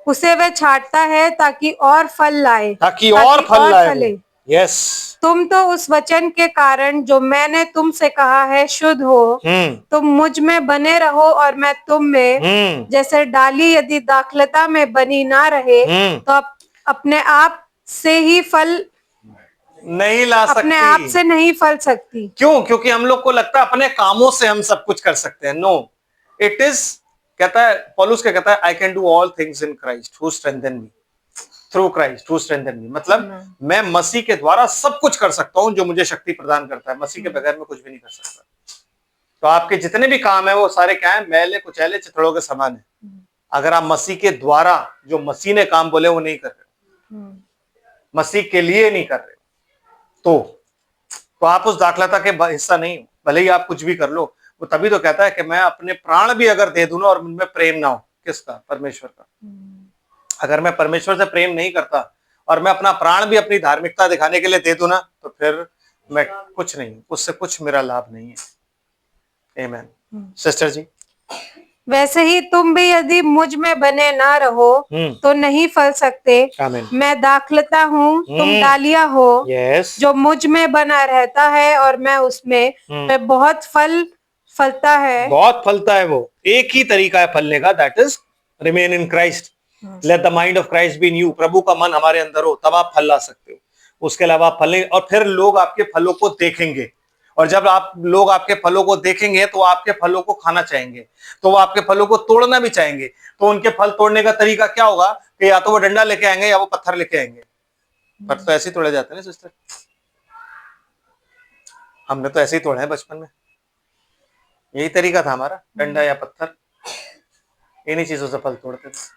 उसे वह छांटता है ताकि और फल लाए, ताकि और फल लाए। यस। तुम तो उस वचन के कारण जो मैंने तुमसे कहा है शुद्ध हो। तुम मुझ में बने रहो और मैं तुम में। जैसे डाली यदि दाखलता में बनी ना रहे तो अपने आप से ही फल नहीं ला सकती, अपने आप से नहीं फल सकती। क्यों? क्योंकि हम लोग को लगता है अपने कामों से हम सब कुछ कर सकते हैं। नो, इट इज, कहता है पौलुस क्या कहता है, I can do all things in Christ who strengthen me, through Christ who strengthen me. मतलब मैं मसीह के द्वारा सब कुछ कर सकता हूं जो मुझे शक्ति प्रदान करता है। मसीह के बगैर मैं कुछ भी नहीं कर सकता। तो आपके जितने भी काम है वो सारे क्या है? मैले कुचैले चिथड़ों के समान है। अगर आप मसीह के द्वारा जो मसीह ने काम बोले वो नहीं कर रहे, मसीह के लिए नहीं कर रहे, तो आप उस दाखलता के हिस्सा नहीं हो, भले ही आप कुछ भी कर लो। वो तभी तो कहता है कि मैं अपने प्राण भी अगर दे दूं ना और मुझमें प्रेम ना हो, किसका? परमेश्वर का। अगर मैं परमेश्वर से प्रेम नहीं करता और मैं अपना प्राण भी अपनी धार्मिकता दिखाने के लिए दे दूं ना, तो फिर मैं कुछ नहीं, उससे कुछ मेरा लाभ नहीं है। आमेन। सिस्टर जी वैसे ही तुम भी यदि मुझ में बने ना रहो तो नहीं फल सकते। आमीन। मैं दाखलता हूँ, तुम डालियां हो। यस। जो मुझ में बना रहता है और मैं उसमें, वह बहुत फल फलता है। बहुत फलता है वो। एक ही तरीका है फलने का, that is remain in Christ. Let the mind of Christ be in you. प्रभु का मन हमारे अंदर हो, तब आप फल ला सकते हो। उसके अलावा फल नहीं। और फिर लोग आपके फलों को देखेंगे, और जब लोग आपके फलों को देखेंगे तो आपके फलों को खाना चाहेंगे, तो वो आपके फलों को तोड़ना भी चाहेंगे। तो उनके फल तोड़ने का तरीका क्या होगा कि या तो वो डंडा लेके आएंगे या वो पत्थर लेके आएंगे। पर तो ऐसे ही तोड़े जाते हैं ना सिस्टर, हमने तो ऐसे ही तोड़े हैं बचपन में। यही तरीका था हमारा, डंडा या पत्थर, इन्हीं चीजों से फल तोड़ते थे।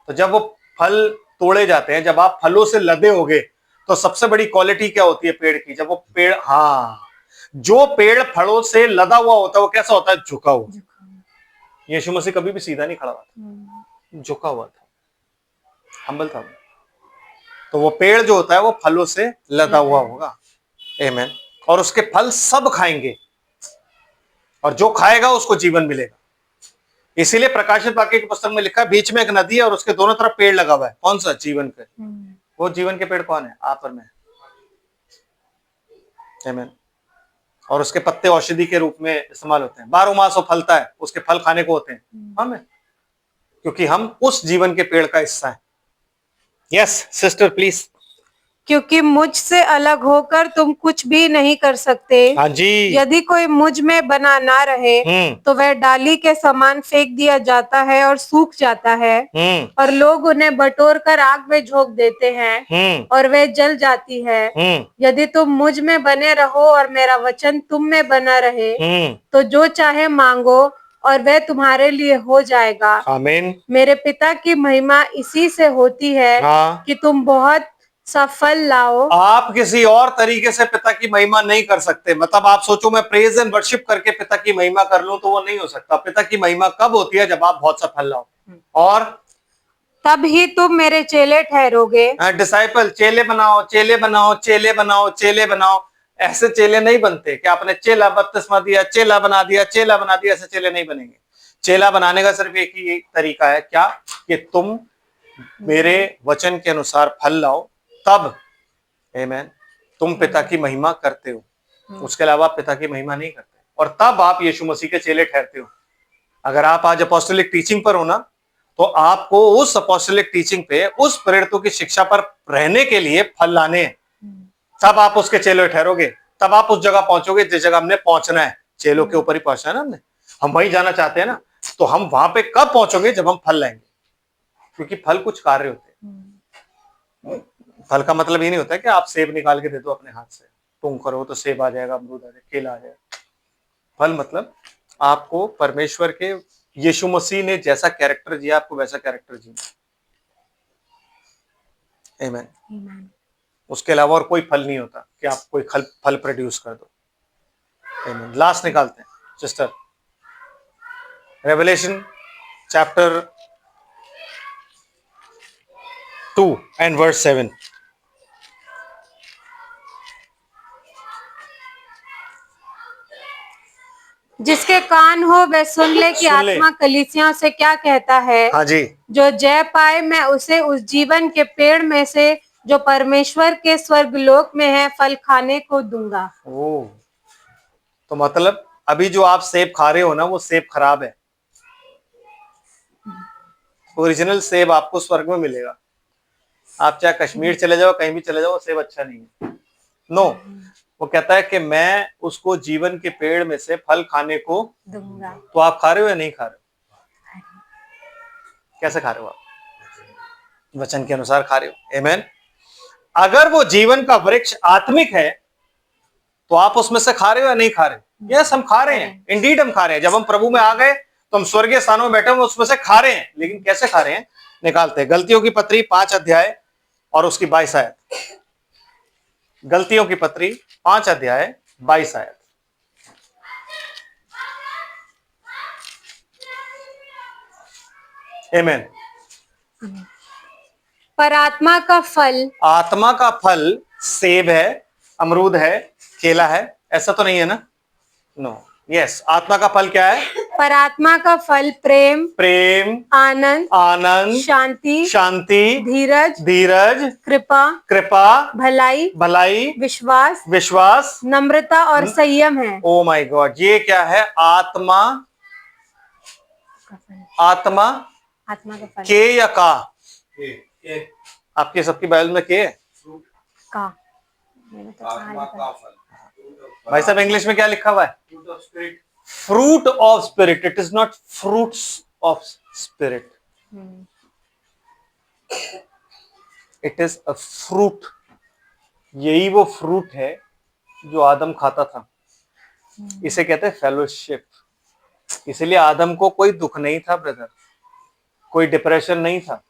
तो जब वो फल तोड़े जाते हैं, जब आप फलों से लदे होगे, तो सबसे बड़ी क्वालिटी क्या होती है पेड़ की? जब वो पेड़, जो पेड़ फलों से लदा हुआ होता है वो कैसा होता है? झुका हुआ। यीशु मसीह कभी भी सीधा नहीं खड़ा हुआ था, झुका हुआ था, हम्बल था। तो वो पेड़ जो होता है वो फलों से लदा हुआ होगा। आमीन। और उसके फल सब खाएंगे, और जो खाएगा उसको जीवन मिलेगा। इसीलिए प्रकाशित वाक्य की पुस्तक में लिखा है, बीच में एक नदी है और उसके दोनों तरफ पेड़ लगा हुआ है। कौन सा? जीवन के। वो जीवन के पेड़ कौन है? आप और मैं। आमीन। और उसके पत्ते औषधि के रूप में इस्तेमाल होते हैं। 12 मास वो फलता है, उसके फल खाने को होते हैं हमें, क्योंकि हम उस जीवन के पेड़ का हिस्सा है। Yes sister please. क्योंकि मुझसे अलग होकर तुम कुछ भी नहीं कर सकते। हाँ जी। यदि कोई मुझ में बना ना रहे तो वह डाली के समान फेंक दिया जाता है और सूख जाता है, और लोग उन्हें बटोर कर आग में झोंक देते हैं और वे जल जाती है। यदि तुम मुझ में बने रहो और मेरा वचन तुम में बना रहे तो जो चाहे मांगो और वह तुम्हारे लिए हो जाएगा। आमीन। मेरे पिता की महिमा इसी से होती है कि तुम बहुत सा फल लाओ। आप किसी और तरीके से पिता की महिमा नहीं कर सकते। मतलब आप सोचो मैं प्रेज एंड वर्शिप करके पिता की महिमा कर लूं तो वो नहीं हो सकता। पिता की महिमा कब होती है? जब आप बहुत सा फल लाओ, और तब ही तुम मेरे चेले ठहरोगे। डिसाइपल, चेले बनाओ, चेले बनाओ, चेले बनाओ, चेले बनाओ। ऐसे चेले नहीं बनते कि आपने चेला बपतिस्मा दिया, चेला बना दिया, चेला बना दिया। ऐसे चेले नहीं बनेंगे। चेला बनाने का सिर्फ एक ही तरीका है, क्या? कि तुम मेरे वचन के अनुसार फल लाओ, तब आमीन तुम पिता की महिमा करते हो। उसके अलावा पिता की महिमा नहीं करते, और तब आप यीशु मसीह के चेले ठहरते हो। अगर आप आज अपोस्टलिक टीचिंग पर हो ना, तो आपको उस अपोस्टलिक टीचिंग पे, उस प्रेरितों की शिक्षा पर रहने के लिए फल लाने हैं। तब आप उसके चेले ठहरोगे, तब आप उस जगह पहुंचोगे जिस जगह हमने पहुंचना है। चेलों के ऊपर ही पहुंचना है ना हमने, हम वहीं जाना चाहते हैं ना। तो हम वहां पे कब पहुंचोगे? जब हम फल लाएंगे, क्योंकि फल कुछ कार्य होते हैं। फल का मतलब ये नहीं होता है कि आप सेब निकाल के दे दो अपने हाथ से, तुम करो तो सेब आ जाएगा, अमरूद आ जाएगा, केला आ जाएगा। फल मतलब आपको परमेश्वर के, यीशु मसीह ने जैसा कैरेक्टर जिया आपको वैसा कैरेक्टर जीना। आमीन। उसके अलावा और कोई फल नहीं होता कि आप कोई फल प्रोड्यूस कर दो। आमीन। लास्ट निकालते हैं sister, revelation chapter 2 and verse 7। जिसके कान हो वह सुन ले कि आत्मा कलीसियाओं से क्या कहता है। हाँ जी। जो जय पाए मैं उसे उस जीवन के पेड़ में से जो परमेश्वर के स्वर्गलोक में है फल खाने को दूंगा। ओह, तो मतलब अभी जो आप सेब खा रहे हो ना, वो सेब खराब है। ओरिजिनल सेब आपको स्वर्ग में मिलेगा। आप चाहे कश्मीर चले जाओ, कहीं भी चले जाओ, सेब अच्छा नहीं है। नो, वो कहता है कि मैं उसको जीवन के पेड़ में से फल खाने को दूंगा। तो आप खा रहे हो या नहीं खा रहे हो? कैसे खा रहे हो आप? वचन के अनुसार खा रहे हो। आमीन। अगर वो जीवन का वृक्ष आत्मिक है तो आप उसमें से खा रहे हो या नहीं खा रहे हो? यस, हम खा रहे हैं। इंडीड हम खा रहे हैं। जब हम प्रभु में आ गए तो हम स्वर्गीय स्थानों में बैठे हुए उसमें से खा रहे हैं। लेकिन कैसे खा रहे हैं? निकालते हैं। गलतियों की पत्री 5 अध्याय और उसकी 22 आयत। गलतियों की पत्री 5 अध्याय 22 आयत। आमीन। पर आत्मा का फल सेब है, अमरूद है, केला है, ऐसा तो नहीं है ना? नो। यस, आत्मा का फल क्या है? पर आत्मा का फल प्रेम, प्रेम, आनंद, आनंद, शांति, शांति, धीरज, धीरज, कृपा, कृपा, भलाई, भलाई, विश्वास, विश्वास, नम्रता और संयम है। ओ माय गॉड, ये क्या है? आत्मा, आत्मा आत्मा का फल के या का? आपके सबकी बाइबल में के है? का। मैंने तो कहा भाई साहब इंग्लिश में क्या लिखा हुआ है? Fruit of spirit. It is not fruits of spirit, it is a fruit. यही वो फ्रूट है जो आदम खाता था। इसे कहते हैं फेलोशिप। इसलिए आदम को कोई दुख नहीं था ब्रदर, कोई डिप्रेशन नहीं था।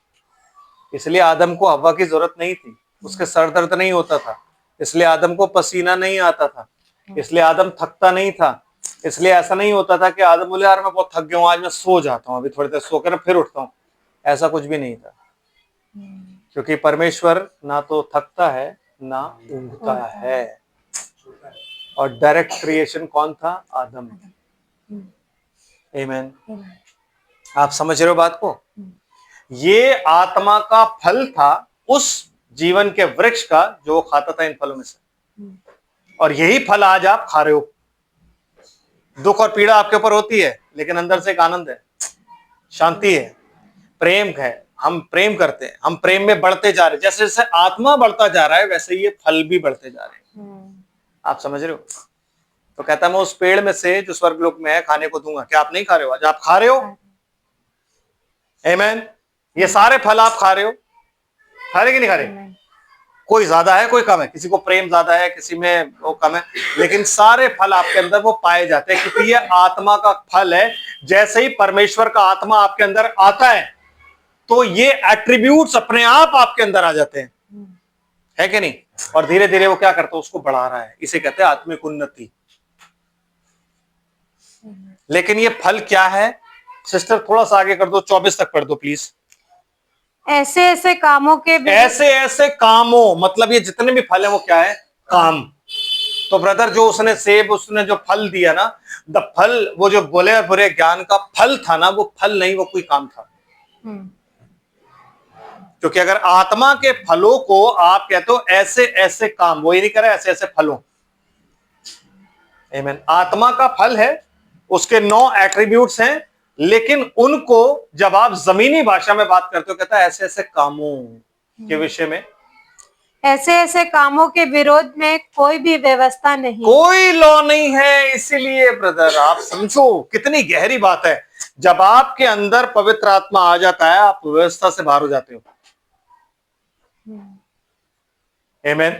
इसलिए आदम को हवा की जरूरत नहीं थी, उसके सर दर्द नहीं होता था। इसलिए आदम को पसीना नहीं आता था। इसलिए आदम थकता नहीं था। इसलिए ऐसा नहीं होता था कि आदम बोले यार मैं बहुत थक गया हूं, आज मैं सो जाता हूं, अभी थोड़ी देर सो कर फिर उठता हूं। ऐसा कुछ भी नहीं था, क्योंकि परमेश्वर ना तो थकता है ना ऊँघता है। और डायरेक्ट क्रिएशन कौन था? आदम। आमीन। आप समझ रहे हो बात को? ये आत्मा का फल था उस जीवन के वृक्ष का जो वो खाता था इन फलों में से, और यही फल आज आप खा रहे हो। दुख और पीड़ा आपके ऊपर होती है, लेकिन अंदर से एक आनंद है, शांति है, प्रेम है। हम प्रेम करते हैं, हम प्रेम में बढ़ते जा रहे हैं। जैसे जैसे आत्मा बढ़ता जा रहा है वैसे ये फल भी बढ़ते जा रहे हैं। आप समझ रहे हो? तो कहता मैं उस पेड़ में से जो स्वर्गलोक में है खाने को दूंगा। क्या आप नहीं खा रहे हो? आज आप खा रहे हो। आमीन। ये सारे फल आप खा रहे हो, खा रहे कि नहीं खा रहे? कोई ज्यादा है, कोई कम है, किसी को प्रेम ज्यादा है, किसी में वो कम है, लेकिन सारे फल आपके अंदर वो पाए जाते हैं, क्योंकि ये आत्मा का फल है। जैसे ही परमेश्वर का आत्मा आपके अंदर आता है तो ये एट्रीब्यूट्स अपने आप आपके अंदर आ जाते हैं, है कि नहीं? और धीरे धीरे वो क्या करता है? उसको बढ़ा रहा है। इसे कहते हैं आत्मिक उन्नति। लेकिन ये फल क्या है? सिस्टर थोड़ा सा आगे कर दो, 24 तक पढ़ दो प्लीज। ऐसे ऐसे कामों के ऐसे ऐसे कामों, मतलब ये जितने भी फल है वो क्या है? काम। तो ब्रदर जो उसने सेब, उसने जो फल दिया ना, द फल, वो जो बोले और बुरे ज्ञान का फल था ना, वो फल नहीं, वो कोई काम था। क्योंकि अगर आत्मा के फलों को आप कहते हो ऐसे ऐसे काम, वो ये नहीं करे ऐसे ऐसे फलों। आमीन। आत्मा का फल है, उसके 9 एट्रीब्यूट्स हैं, लेकिन उनको जब आप जमीनी भाषा में बात करते हो, कहता है ऐसे ऐसे कामों के विषय में, ऐसे ऐसे कामों के विरोध में कोई भी व्यवस्था नहीं, कोई लॉ नहीं है। इसीलिए ब्रदर आप समझो कितनी गहरी बात है। जब आपके अंदर पवित्र आत्मा आ जाता है, आप व्यवस्था से बाहर हो जाते हो। आमीन।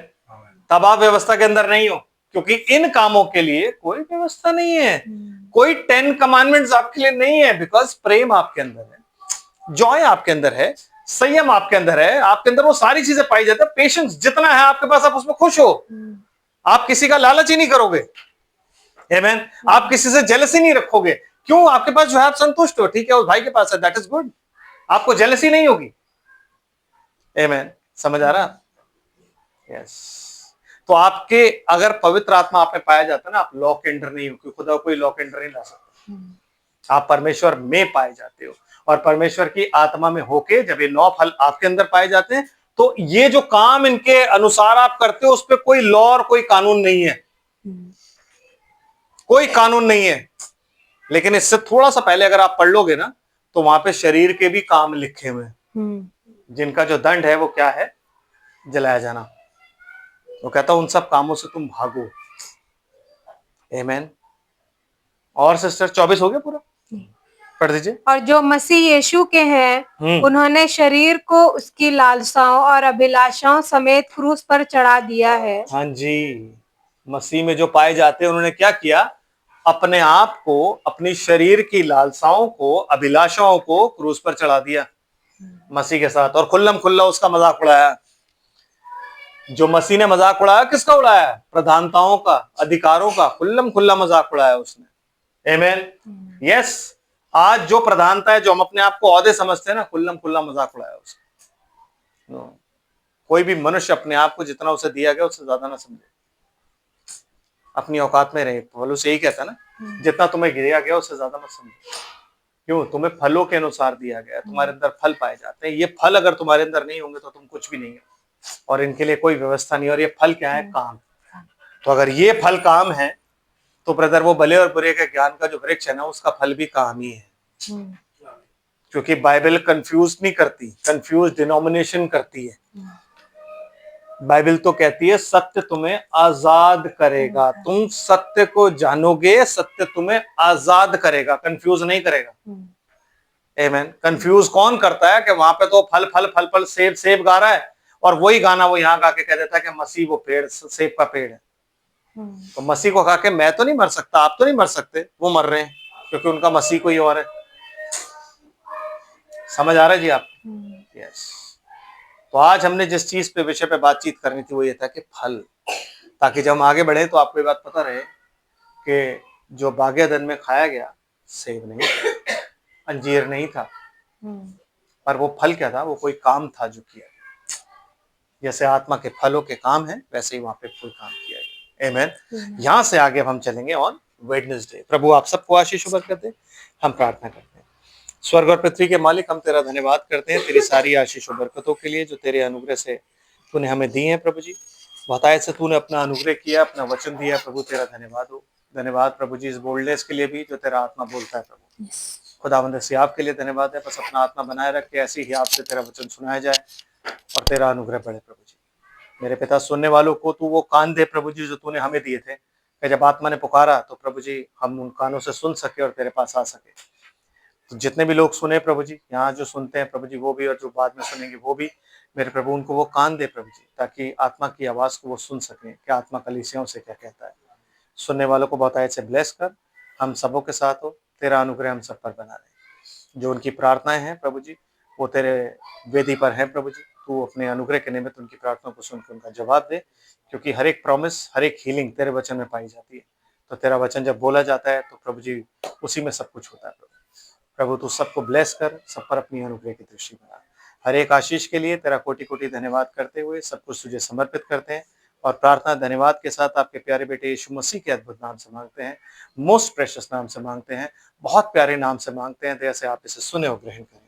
तब आप व्यवस्था के अंदर नहीं हो, क्योंकि इन कामों के लिए कोई व्यवस्था नहीं है, कोई 10 कमांडमेंट्स आपके लिए नहीं है। बिकॉज प्रेम आपके अंदर है, जॉय आपके अंदर है, संयम आपके अंदर है, आपके अंदर वो सारी चीजें पाई जाती है। पेशेंस जितना है आपके पास, आप उसमें खुश हो। आप किसी का लालच ही नहीं करोगे। आमीन। आप किसी से जेलसी नहीं रखोगे। क्यों? आपके पास जो है आप संतुष्ट हो। ठीक है, उस भाई के पास है, दैट इज गुड। आपको जेलसी नहीं होगी। आमीन। समझ आ रहा? यस। तो आपके अगर पवित्र आत्मा आप में पाया जाता है ना, आप लॉ के अंडर नहीं हो, क्योंकि खुदा कोई लॉ के अंडर नहीं ला सकता। आप परमेश्वर में पाए जाते हो, और परमेश्वर की आत्मा में होके जब ये 9 फल आपके अंदर पाए जाते हैं, तो ये जो काम इनके अनुसार आप करते हो, उस पर कोई लॉ और कोई कानून नहीं है, कोई कानून नहीं है। लेकिन इससे थोड़ा सा पहले अगर आप पढ़ लोगे ना, तो वहां पे शरीर के भी काम लिखे हुए हैं, जिनका जो दंड है वो क्या है? जलाया जाना। वो कहता उन सब कामों से तुम भागो। आमीन। और सिस्टर 24 हो गया पूरा? पढ़ दीजिए। और जो मसीह यीशु के हैं, उन्होंने शरीर को उसकी लालसाओं और अभिलाषाओं समेत क्रूस पर चढ़ा दिया है। हाँ जी, मसीह में जो पाए जाते हैं, उन्होंने क्या किया? अपने आप को, अपनी शरीर की लालसाओं को, अभिलाषाओं को क्रूस पर चढ़ा दिया मसीह के साथ, और खुल्लम खुल्ला उसका मजाक उड़ाया। जो मसीह ने मजाक उड़ाया, किसका उड़ाया? प्रधानताओं का, अधिकारों का खुल्लम खुल्ला मजाक उड़ाया उसने। आमीन। यस। आज जो प्रधानता है, जो हम अपने आप को औहदे समझते हैं ना, खुल्लम खुल्ला मजाक उड़ाया उसने। कोई भी मनुष्य अपने आप को जितना उसे दिया गया उससे ज्यादा ना समझे। अपनी औकात में रहे। पौलुस यही कहता है ना, जितना तुम्हें गिरा गया उससे ज्यादा मत समझो। क्यों? तुम्हें फलों के अनुसार दिया गया है, तुम्हारे अंदर फल पाए जाते हैं। ये फल अगर तुम्हारे अंदर नहीं होंगे तो तुम कुछ भी नहीं हो, और इनके लिए कोई व्यवस्था नहीं। और ये फल क्या है? काम। तो अगर ये फल काम है तो ब्रदर वो भले और बुरे के ज्ञान का जो वृक्ष है ना, उसका फल भी काम ही है। क्योंकि बाइबल कंफ्यूज नहीं करती, कंफ्यूज डिनोमिनेशन करती है। बाइबल तो कहती है सत्य तुम्हें आजाद करेगा। तुम सत्य को जानोगे, सत्य तुम्हें आजाद करेगा, कंफ्यूज नहीं करेगा। आमेन। कंफ्यूज कौन करता है कि वहां पे तो फल फल फल फल सेब सेब गा रहा है, और वही गाना वो यहाँ गा के कह देता है कि मसीह वो पेड़, सेब का पेड़ है। तो मसीह को कहा कि मैं तो नहीं मर सकता, आप तो नहीं मर सकते, वो मर रहे हैं क्योंकि उनका मसीह कोई और है। समझ आ रहा है जी आप? यस। तो आज हमने जिस चीज पे विषय पे बातचीत करनी थी वो ये था कि फल, ताकि जब हम आगे बढ़े तो आपको ये बात पता रहे कि जो बाग अदन में खाया गया सेब नहीं था, अंजीर नहीं था, पर वो फल क्या था? वो कोई काम था जो किया गया। जैसे आत्मा के फलों के काम है, वैसे ही वहां पे कोई काम किया गया। आमेन। यहां से आगे हम चलेंगे ऑन वेडनेसडे। प्रभु आप सबको आशीष और बरकत दे। हम प्रार्थना करते हैं। स्वर्ग और पृथ्वी के मालिक, हम तेरा धन्यवाद करते हैं तेरी सारी आशीष और बरकतों के लिए जो तेरे अनुग्रह से तूने हमें दी है। प्रभु जी, बहुतायत से तूने अपना अनुग्रह किया, अपना वचन दिया। प्रभु तेरा धन्यवाद हो। धन्यवाद प्रभु जी इस बोल्डनेस के लिए भी जो तेरा आत्मा बोलता है। प्रभु खुदावंद से आपके लिए धन्यवाद है। बस अपना आत्मा बनाए रख के ऐसे ही आपसे तेरा वचन सुनाया जाए और तेरा अनुग्रह बढ़े। प्रभु जी मेरे पिता, सुनने वालों को तू वो कान दे प्रभु जी जो तूने हमें दिए थे, कि जब आत्मा ने पुकारा तो प्रभु जी हम उन कानों से सुन सके और तेरे पास आ सके। तो जितने भी लोग सुने प्रभु जी, यहाँ जो सुनते हैं प्रभु जी वो भी, और जो बाद में सुनेंगे वो भी, मेरे प्रभु उनको वो कान दे प्रभु जी, ताकि आत्मा की आवाज को वो सुन सकें कि आत्मा कलीसियाओं से क्या कहता है। सुनने वालों को बहुतायत से ब्लेस कर, हम सबों के साथ हो, तेरा अनुग्रह हम सब पर बना रहे। जो उनकी प्रार्थनाएं हैं प्रभु जी वो तेरे वेदी पर है प्रभु जी, तू अपने अनुग्रह के निमित्त उनकी प्रार्थनाओं को सुनकर उनका जवाब दे, क्योंकि हर एक प्रॉमिस, हर एक हीलिंग तेरे वचन में पाई जाती है। तो तेरा वचन जब बोला जाता है तो प्रभु जी उसी में सब कुछ होता है। प्रभु तू सबको ब्लेस कर, सब पर अपनी अनुग्रह की दृष्टि बना। हर एक आशीष के लिए तेरा कोटि कोटि धन्यवाद करते हुए सब कुछ तुझे समर्पित करते हैं, और प्रार्थना धन्यवाद के साथ आपके प्यारे बेटे यीशु मसीह के अद्भुत नाम से मांगते हैं, मोस्ट प्रेशियस नाम से मांगते हैं, बहुत प्यारे नाम से मांगते हैं। दया से आप इसे सुने और ग्रहण करें।